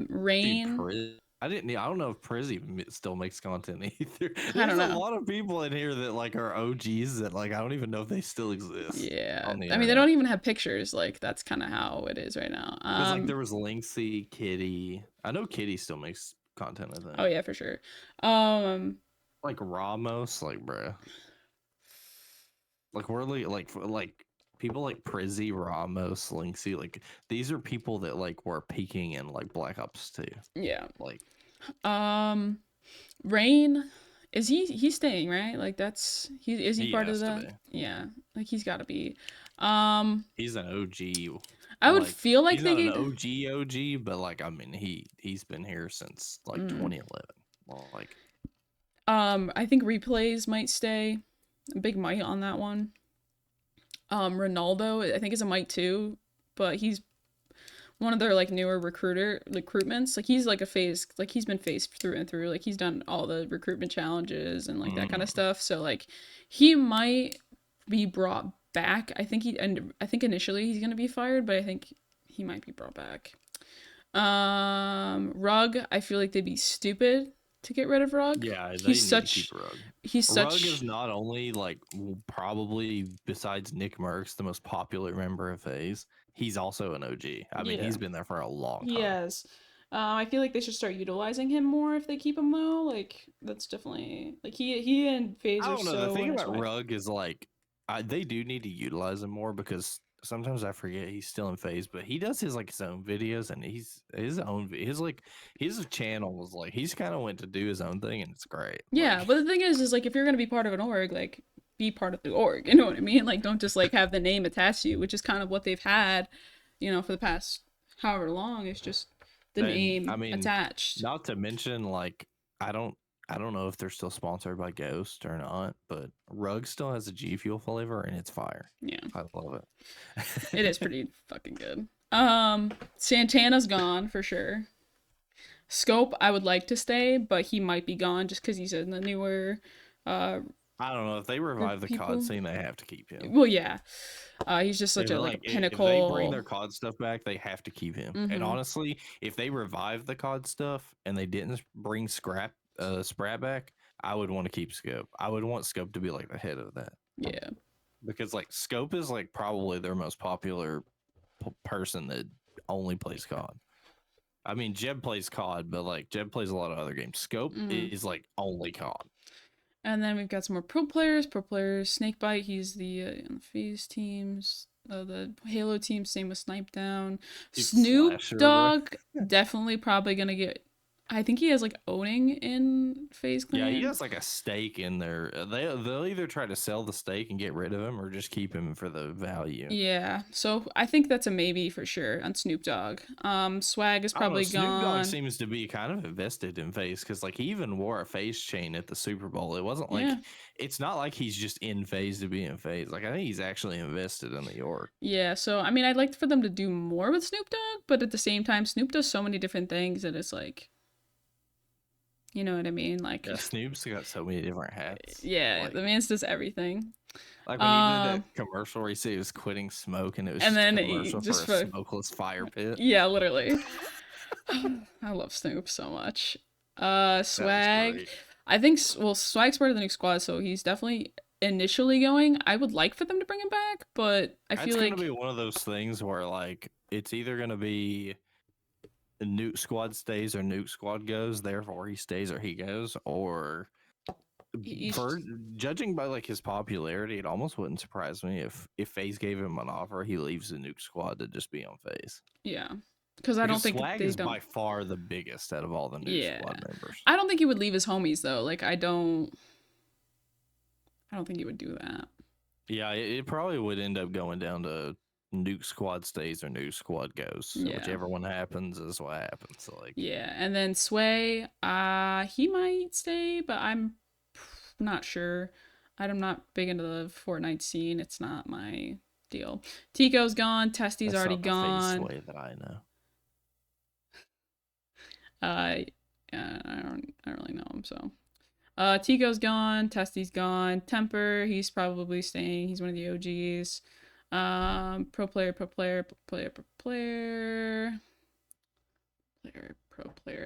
Rain. Dude, I don't know if Prizzy still makes content either. I don't know. There's a lot of people in here that like are OGs that like I don't even know if they still exist. Yeah, I mean they don't even have pictures. Like that's kind of how it is right now. Like there was Linksy, Kitty. I know Kitty still makes content. I think. Oh yeah, for sure. Like Ramos, like bruh. Like we're like people like Prizzy, Ramos, Linksy, like these are people that like were peaking in like Black Ops 2. Yeah. Like Rain, is he's staying, right? Like is he part of that? Yeah. Like he's gotta be. He's an OG. I would feel like he's not an OG, but like I mean he's been here since like 2011. Well, like I think replays might stay. A big might on that one. Ronaldo, I think is a might too, but he's one of their like newer recruitments. Like he's like a Faze, like he's been Faze through and through. Like he's done all the recruitment challenges and like that kind of stuff. So like he might be brought back. I think initially he's gonna be fired, but I think he might be brought back. Rug, I feel like they'd be stupid to get rid of Rug. Yeah, he's to keep Rug. Rug is not only like probably besides Nick Merckx the most popular member of Faze, he's also an OG. I mean, he's been there for a long time. Yes. I feel like they should start utilizing him more if they keep him though. Like that's definitely like he and Faze are so. The thing about Rug is like they do need to utilize him more because sometimes I forget he's still in Faze, but he does his own videos and his channel was like he's kind of went to do his own thing and it's great. Yeah, but the thing is like if you're gonna be part of an org, like be part of the org, you know what I mean? Like don't just like have the name attached to you, which is kind of what they've had, for the past however long. It's just the name attached. Not to mention like I don't know if they're still sponsored by Ghost or not, but Rug still has a G Fuel flavor and it's fire. Yeah. I love it. It is pretty fucking good. Santana's gone for sure. Scope, I would like to stay, but he might be gone just because he's in the newer I don't know. If they revive the COD scene, they have to keep him. Well, yeah. He's just such a pinnacle. If they bring their COD stuff back, they have to keep him. And honestly, if they revive the COD stuff and they didn't bring Sprat back, I would want to keep Scope. I would want Scope to be like the head of that. Yeah. Because like Scope is like probably their most popular person that only plays COD. I mean, Jeb plays COD, but like Jeb plays a lot of other games. Scope is like only COD. And then we've got some more pro players. Snakebite, he's the on the Faze teams. the Halo team, same with Snipe Down. Dude, Snoop Slasher, bro. Dogg definitely probably gonna get. I think he has like owning in Faze Clan. Yeah, he has like a stake in there. They'll either try to sell the stake and get rid of him, or just keep him for the value. Yeah, so I think that's a maybe for sure on Snoop Dogg. Swag is I don't know. probably Snoop Dogg gone. seems to be kind of invested in Face because, like, he even wore a Face chain at the Super Bowl. It wasn't like Yeah. it's not like he's just in Phase to be in Phase. Like, I think he's actually invested in the York. Yeah, so I mean, I'd like for them to do more with Snoop Dogg, but at the same time, Snoop does so many different things that it's like, you know what I mean? Like, Yeah, Snoop's got so many different hats. yeah, like, the man's does everything. like when he did that commercial where he said he was quitting smoke, and it was And just then a he commercial just for a for- smokeless fire pit. Yeah, literally. I love Snoop so much. Swag. great. I think Swag's part of the new squad, so he's definitely initially going. I would like for them to bring him back, but I feel It's like gonna be one of those things where like it's either gonna be the nuke squad stays or nuke squad goes, therefore he stays or he goes, or for judging by like his popularity, it almost wouldn't surprise me if FaZe gave him an offer, he leaves the nuke squad to just be on FaZe. yeah, because I don't think Swag they is don't. by far the biggest out of all the nuke Yeah. squad members. I don't think he would leave his homies though. Like I don't think he would do that. Yeah, it probably would end up going down to nuke squad stays or nuke squad goes. So Yeah. whichever one happens is what happens. So like, Yeah, and then Sway, he might stay, but I'm not sure. I'm not big into the Fortnite scene. It's not my deal. Tico's gone. Testy's that's already not the gone. FaZe way that I know. Yeah, I don't really know him, so. Tico's gone. Testy's gone. Temper, he's probably staying. He's one of the OGs. Pro player.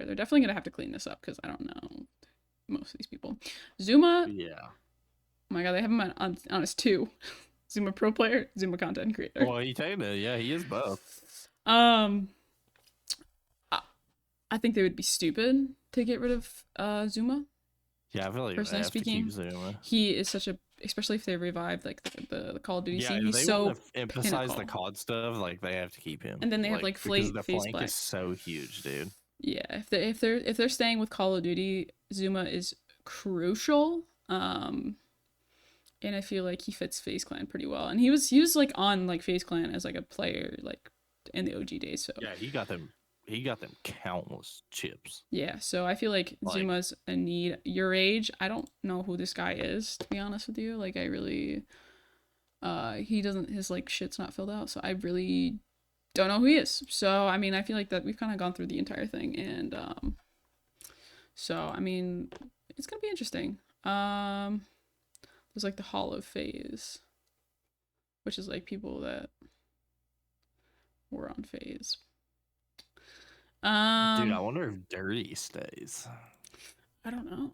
They're definitely gonna have to clean this up because I don't know most of these people. Zuma, Yeah. oh my god, they have him on his two. Zuma pro player, Zuma content creator. Well, he technically, yeah, he is both. I think they would be stupid to get rid of Zuma. Yeah, I feel like Personally they have speaking, to keep Zuma. He is such a, especially if they revive like the Call of Duty Yeah, scene. if He's they so want to emphasize the pinnacle. COD stuff, like they have to keep him. And then they have like because the Phase flank Black. is so huge, dude. Yeah, if they're staying with Call of Duty, Zuma is crucial. And I feel like he fits Faze Clan pretty well. And he was like on like Faze Clan as like a player like in the OG days. So Yeah, he got them countless chips. yeah, so I feel like Zuma's a need. Your age, I don't know who this guy is, to be honest with you. Like I really he doesn't, his like shit's not filled out, so I really don't know who he is. So I mean, I feel like that we've kind of gone through the entire thing, and so I mean, it's gonna be interesting. There's like the Hall of Phase, which is like people that were on Phase. Dude, I wonder if Dirty stays. I don't know.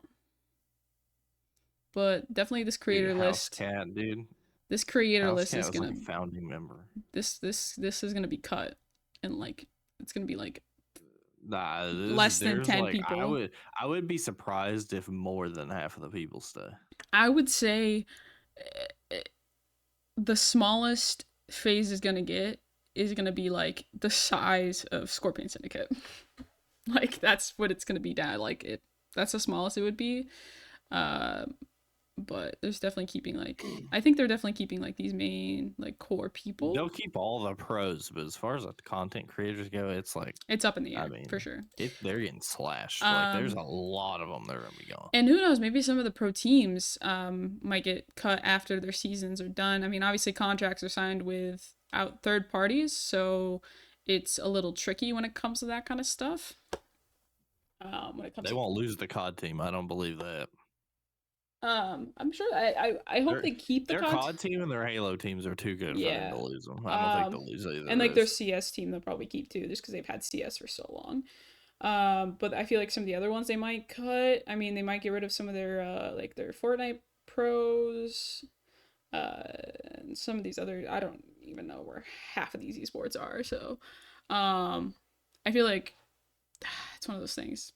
But definitely this creator Dude, list. Cat, dude. This creator House list Cat is was gonna like a founding member. this is gonna be cut, and like it's gonna be like Nah, less than 10 like, people. I would be surprised if more than half of the people stay. I would say the smallest Phase is gonna get is gonna be like the size of Scorpion Syndicate. Like that's what it's gonna be down. Like that's the smallest it would be. But there's definitely keeping like, I think they're definitely keeping like these main like core people. They'll keep all the pros, but as far as the content creators go, it's like it's up in the air. I mean, for sure. They're getting slashed. Like there's a lot of them that are gonna be gone. And who knows? Maybe some of the pro teams might get cut after their seasons are done. I mean, obviously contracts are signed with out third parties, so it's a little tricky when it comes to that kind of stuff. When it comes, They won't lose the COD team. I don't believe that. I'm sure. I hope they keep the their COD team and their Halo teams are too good for them to lose them. I don't think they'll lose either. And like their CS team, they'll probably keep too, just because they've had CS for so long. But I feel like some of the other ones they might cut. I mean, they might get rid of some of their like their Fortnite pros. And some of these other, I don't even know where half of these esports are. So, I feel like it's one of those things.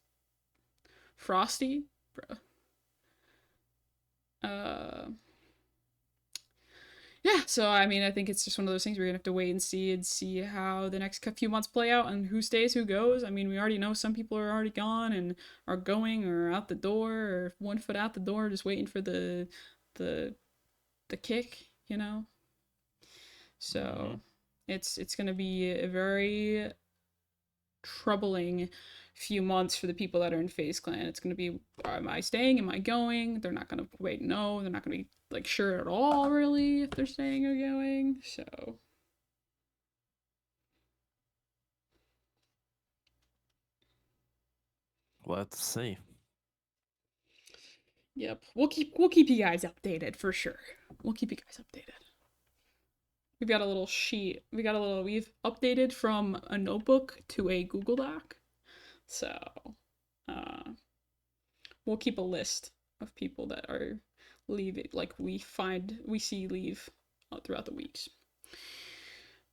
Frosty, bro. yeah, so I mean, I think it's just one of those things we're gonna have to wait and see how the next few months play out and who stays, who goes. I mean, we already know some people are already gone and are going or out the door or one foot out the door, just waiting for the the kick, you know. Mm-hmm. So it's gonna be a very troubling few months for the people that are in Faze Clan. It's gonna be, am I staying? Am I going? They're not gonna wait. No, they're not gonna be like sure at all, really, if they're staying or going. So Let's see. yep, we'll keep you guys updated for sure. We'll keep you guys updated. We've got a little sheet. We've updated from a notebook to a Google Doc. So, uh, we'll keep a list of people that are leaving, like we see leave throughout the weeks.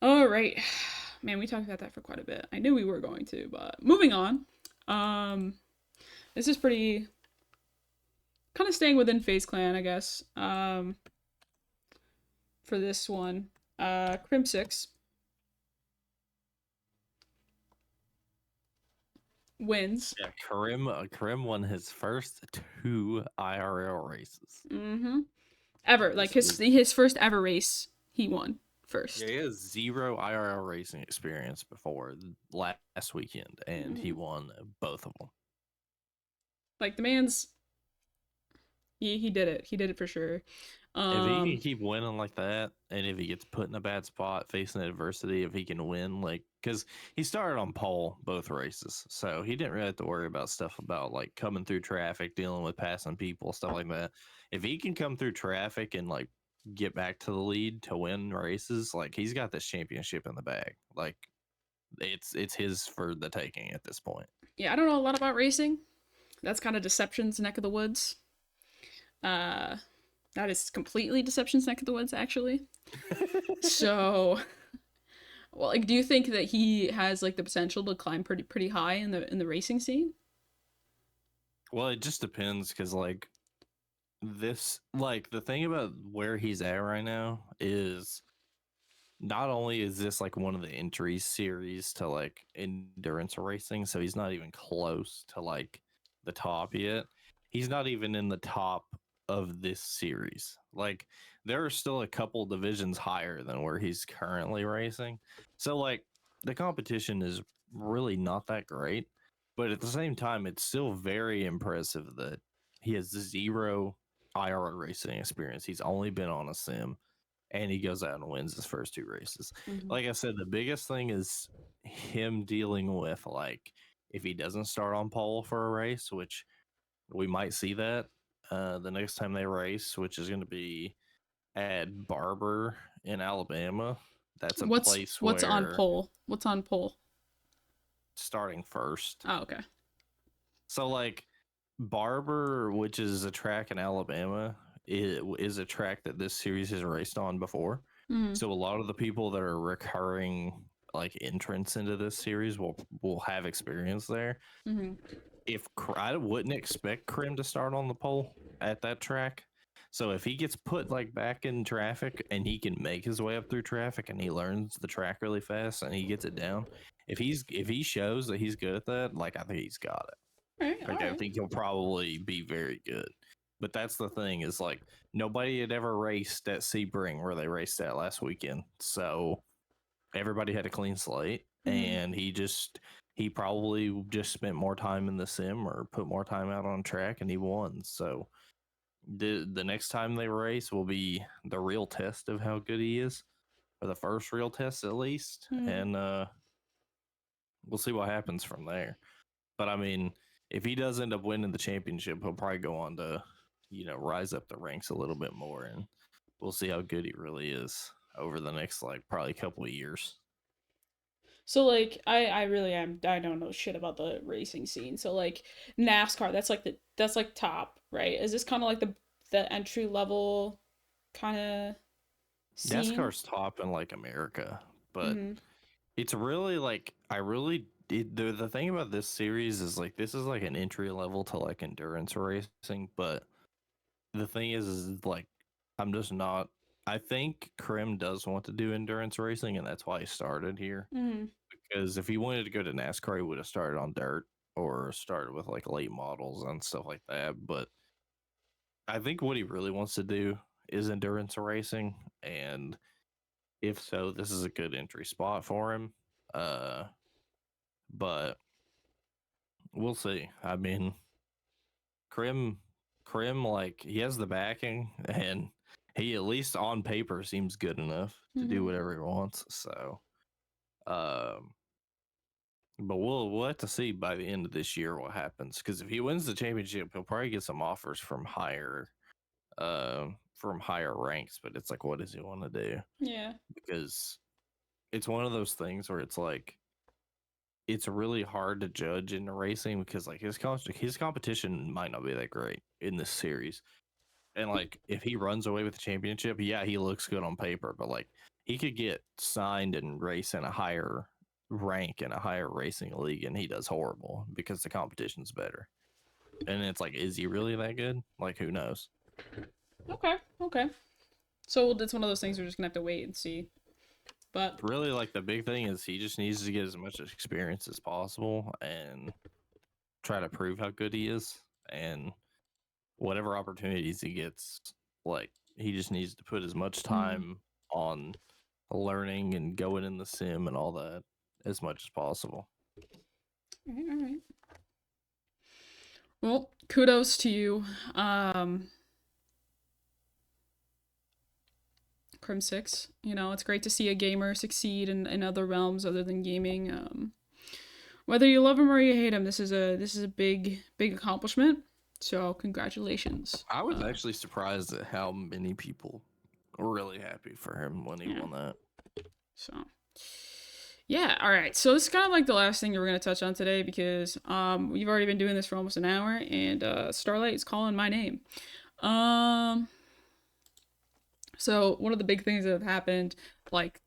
All right, man, we talked about that for quite a bit. I knew we were going to, but moving on. Um, this is pretty kind of staying within Faze Clan, I guess. For this one, Crim 6 wins. Yeah, Karim won his first 2 IRL races. Mm-hmm. Ever, like This was his first ever race, he won first. Yeah, he has 0 IRL racing experience before last weekend, and he Mhm. won both of them. Like the man's, he did it. He did it for sure. If he can keep winning like that, and if he gets put in a bad spot facing adversity, if he can win, like, because he started on pole both races, so he didn't really have to worry about stuff about like coming through traffic, dealing with passing people, stuff like that. If he can come through traffic and like get back to the lead to win races, like he's got this championship in the bag. Like it's his for the taking at this point. Yeah, I don't know a lot about racing. That's kind of Deception's neck of the woods. Uh, that is completely Deception's neck of the woods, actually. So, well, like, do you think that he has like the potential to climb pretty high in the racing scene? Well, it just depends because like the thing about where he's at right now is not only is this like one of the entry series to like endurance racing, so he's not even close to like the top yet. He's not even in the top of this series. Like there are still a couple divisions higher than where he's currently racing. So like the competition is really not that great, but at the same time it's still very impressive that he has 0 IRL racing experience. He's only been on a sim and he goes out and wins his first 2 races. Mm-hmm. Like I said, the biggest thing is him dealing with like if he doesn't start on pole for a race, which we might see that the next time they race, which is going to be at Barber in Alabama. That's a place What's on where pole? What's on pole? starting first. Oh, okay. So like Barber, which is a track in Alabama, is a track that this series has raced on before. Mm-hmm. So a lot of the people that are recurring like entrants into this series will have experience there. Mm-hmm. If I wouldn't expect Krim to start on the pole at that track. So if he gets put like back in traffic and he can make his way up through traffic and he learns the track really fast and he gets it down, if he shows that he's good at that, like I think he's got it. All right. All Like I right. think he'll probably be very good. But that's the thing is like nobody had ever raced at Sebring where they raced at last weekend. So everybody had a clean slate Mm-hmm. and he probably just spent more time in the sim or put more time out on track and he won. So the next time they race will be the real test of how good he is, or the first real test at least. Mm-hmm. And we'll see what happens from there. But I mean, if he does end up winning the championship, he'll probably go on to, rise up the ranks a little bit more, and we'll see how good he really is over the next like probably couple of years. So like I really am, I don't know shit about the racing scene. So like NASCAR, that's like top, right? Is this kind of like the entry level kind of scene? NASCAR's top in like America, but Mm-hmm. it's really like the thing about this series is like this is like an entry level to like endurance racing, but the thing is like I'm just not I think Krim does want to do endurance racing, and that's why he started here. Mm-hmm. Because if he wanted to go to NASCAR, he would have started on dirt or started with like late models and stuff like that. But I think what he really wants to do is endurance racing, and if so, this is a good entry spot for him. Uh, but we'll see. I mean, Krim, Krim, like he has the backing, and he at least on paper seems good enough to do whatever he wants. So, um, but we'll have to see by the end of this year what happens. Because if he wins the championship, he'll probably get some offers from higher ranks. But it's like, what does he want to do? Yeah. Because it's one of those things where it's like it's really hard to judge in the racing because like his competition might not be that great in this series. And like if he runs away with the championship, yeah, he looks good on paper, but like he could get signed and race in a higher rank in a higher racing league and he does horrible because the competition's better. And it's like, is he really that good? Like who knows? Okay. Okay. So it's one of those things we're just gonna have to wait and see. But Really, like the big thing is he just needs to get as much experience as possible and try to prove how good he is. And whatever opportunities he gets, like he just needs to put as much time on learning and going in the sim and all that as much as possible. all right. Well, kudos to you, Crim Six. You know, it's great to see a gamer succeed in other realms other than gaming. Whether you love him or you hate him, this is a big accomplishment. So congratulations. I was actually surprised at how many people were really happy for him when he won that. So yeah, all right. So this is kind of like the last thing that we're gonna touch on today because we've already been doing this for almost an hour and Starlight is calling my name. So one of the big things that have happened, like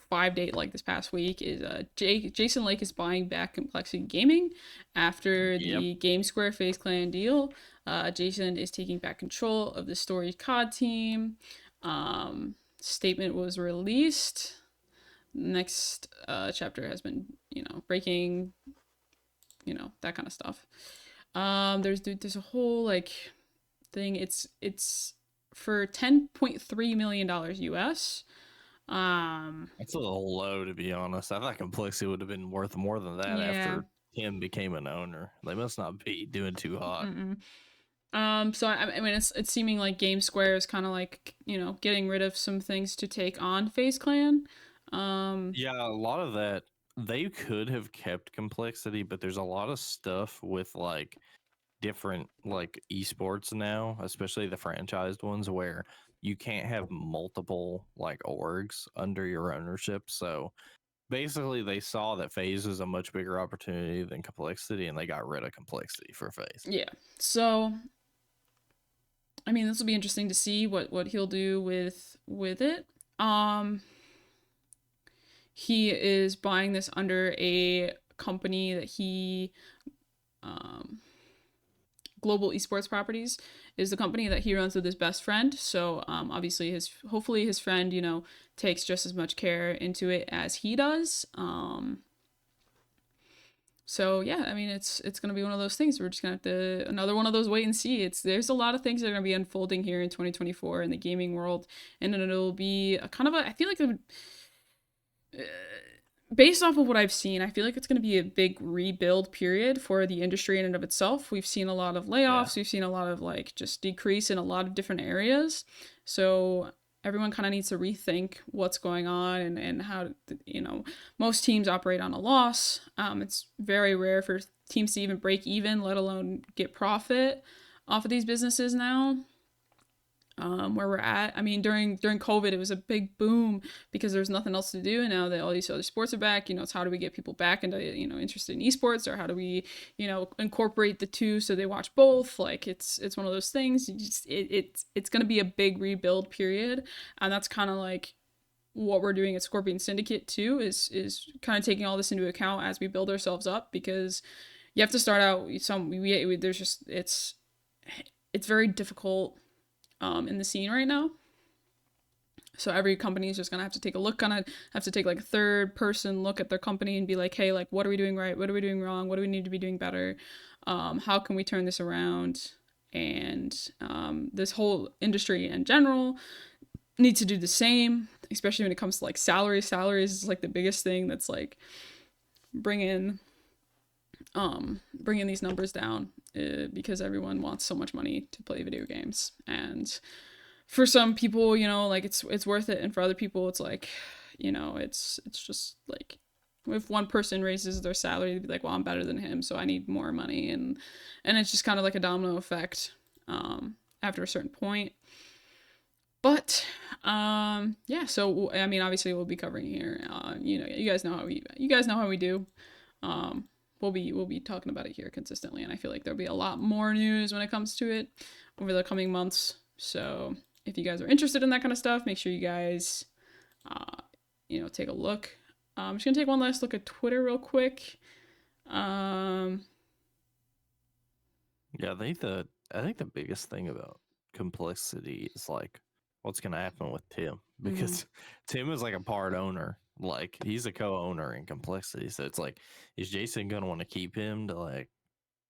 5 days, like this past week, is Jason Lake is buying back Complexity Gaming after the GameSquare Faze Clan deal. Jason is taking back control of the Story COD team. Statement was released. Next chapter has been, breaking, that kind of stuff. There's a whole like thing. It's for $10.3 million US. That's a little low, to be honest. I thought Complexity would have been worth more than that after Tim became an owner. They must not be doing too hot. So I mean, it's seeming like GameSquare is kind of like getting rid of some things to take on Faze Clan. Yeah, a lot of that they could have kept Complexity, but there's a lot of stuff with like different like esports now, especially the franchised ones where you can't have multiple like orgs under your ownership. So basically they saw that Faze was a much bigger opportunity than Complexity and they got rid of Complexity for Faze. Yeah. So I mean, this will be interesting to see what he'll do with it. He is buying this under a company that he Global Esports Properties is the company that he runs with his best friend. So obviously hopefully his friend takes just as much care into it as he does. So yeah, I mean it's gonna be one of those things. We're just gonna have to another one of those wait and see. There's a lot of things that are gonna be unfolding here in 2024 in the gaming world, and then it'll be a kind of a I feel like based off of what I've seen, I feel like it's going to be a big rebuild period for the industry in and of itself. We've seen a lot of layoffs. We've seen a lot of like just decrease in a lot of different areas. So everyone kind of needs to rethink what's going on and how, most teams operate on a loss. It's very rare for teams to even break even, let alone get profit off of these businesses now. Where we're at. I mean, during COVID, it was a big boom because there's nothing else to do. And now that all these other sports are back, it's how do we get people back into interested in esports, or how do we incorporate the two so they watch both? Like it's one of those things. It's going to be a big rebuild period, and that's kind of like what we're doing at Scorpion Syndicate too. Is kind of taking all this into account as we build ourselves up, because you have to start out there's just it's very difficult in the scene right now. So every company is just gonna have to take a look on it, have to take like a third person look at their company and be like, hey, like what are we doing right? What are we doing wrong? What do we need to be doing better? How can we turn this around? And this whole industry in general needs to do the same, especially when it comes to like salaries. Salaries is like the biggest thing that's like bringing these numbers down because everyone wants so much money to play video games. And for some people, you know, like it's worth it, and for other people it's like, you know, it's just like if one person raises their salary, they'd be like, well, I'm better than him, so I need more money, and it's just kind of like a domino effect after a certain point. But yeah, so I mean, obviously we'll be covering here. You know, you guys know how we do. We'll be talking about it here consistently, and I feel like there'll be a lot more news when it comes to it over the coming months. So if you guys are interested in that kind of stuff, make sure you guys, you know, take a look. I'm just gonna take one last look at Twitter real quick. Yeah, I think the biggest thing about complexity is like what's gonna happen with Tim because Tim is like a part owner. Like he's a co-owner in complexity. So it's like, is Jason gonna want to keep him to like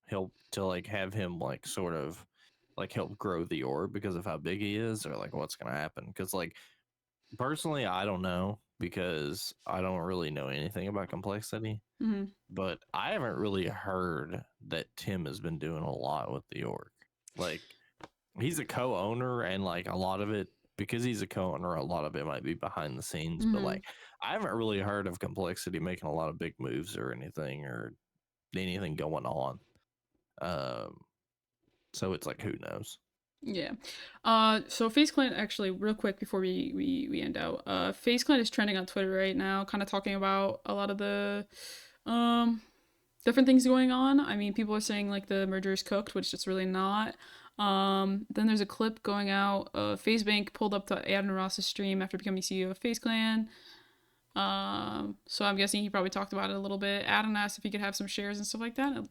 help to like have him like sort of like help grow the org because of how big he is, or like what's gonna happen? Because like personally, I don't know because I don't really know anything about complexity. Mm-hmm. But I haven't really heard that Tim has been doing a lot with the org. Like he's a co-owner, and like a lot of it, because he's a co-owner, a lot of it might be behind the scenes. But Mm-hmm. like I haven't really heard of complexity making a lot of big moves or anything going on. Um, so it's like who knows? Yeah. So Faze Clan, actually, real quick before we end out, Faze Clan is trending on Twitter right now, kind of talking about a lot of the um different things going on. I mean, people are saying like the merger is cooked, which it's really not. Then there's a clip going out. FaZe Bank pulled up to Adam Ross's stream after becoming CEO of Faze Clan. So I'm guessing he probably talked about it a little bit. Adam asked if he could have some shares and stuff like that.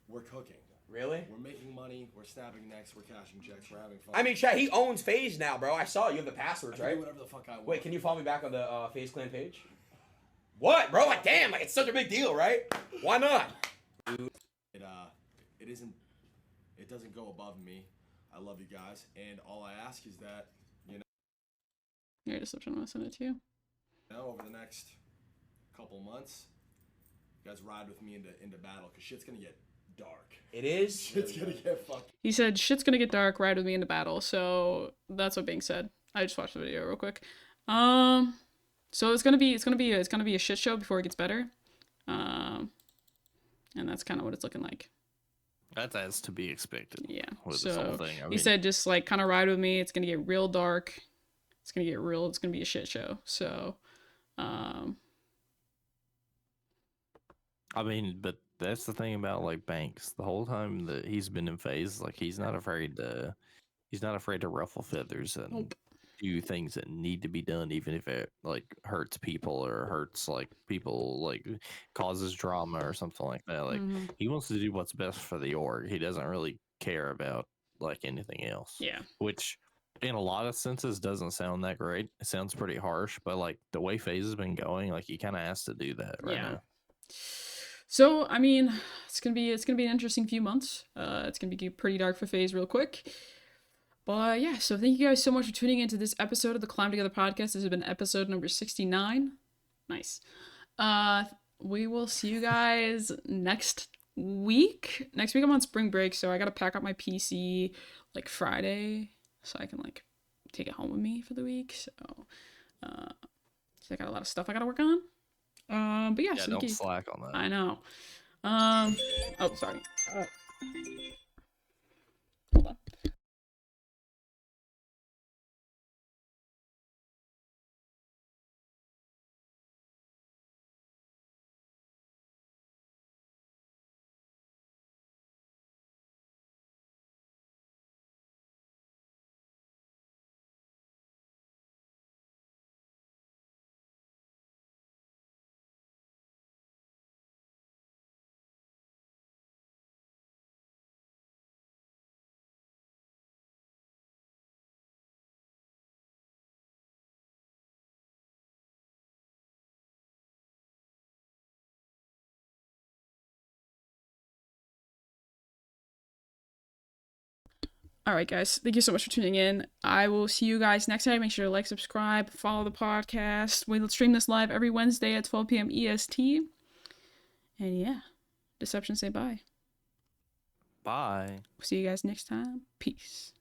We're cooking. Really? We're making money. We're snapping necks. We're cashing checks. We're having fun. I mean, chat, he owns FaZe now, bro. I saw you have the passwords, I can right? do whatever the fuck I want. Wait, can you follow me back on the FaZe Clan page? What, bro? Like, damn, like it's such a big deal, right? Why not? It isn't. It doesn't go above me. I love you guys, and all I ask is that Here, just trying to send it to you. over the next couple months, you guys ride with me into battle, cause shit's gonna get dark. It is. Shit's gonna get fucked. He said, "Shit's gonna get dark. Ride with me into battle." So that's what Bing said. I just watched the video real quick. So it's gonna be a shit show before it gets better. And that's kind of what it's looking like. That's to be expected. Yeah. With this whole thing. He said, just like kind of ride with me. It's gonna get real dark. It's gonna get real. It's gonna be a shit show. So, I mean, but that's the thing about like Banks. The whole time that he's been in FaZe, like he's not afraid to ruffle feathers and Nope. do things that need to be done, even if it like hurts people or hurts like people, like causes drama or something like that. Like he wants to do what's best for the org. He doesn't really care about like anything else. Yeah. Which in a lot of senses doesn't sound that great. It sounds pretty harsh, but like the way FaZe has been going, like he kind of has to do that right now. So I mean, it's gonna be an interesting few months. It's gonna be pretty dark for FaZe real quick. But yeah, so thank you guys so much for tuning into this episode of the Climb Together podcast. This has been episode number 69. Nice. We will see you guys next week. Next week I'm on spring break, so I gotta pack up my PC like Friday so I can like take it home with me for the week. So I got a lot of stuff I gotta work on. But yeah, so don't slack on that. I know. Oh, sorry. Hold on. All right, guys. Thank you so much for tuning in. I will see you guys next time. Make sure to like, subscribe, follow the podcast. We'll stream this live every Wednesday at 12 p.m. EST. And yeah, Deception, say bye. Bye. See you guys next time. Peace.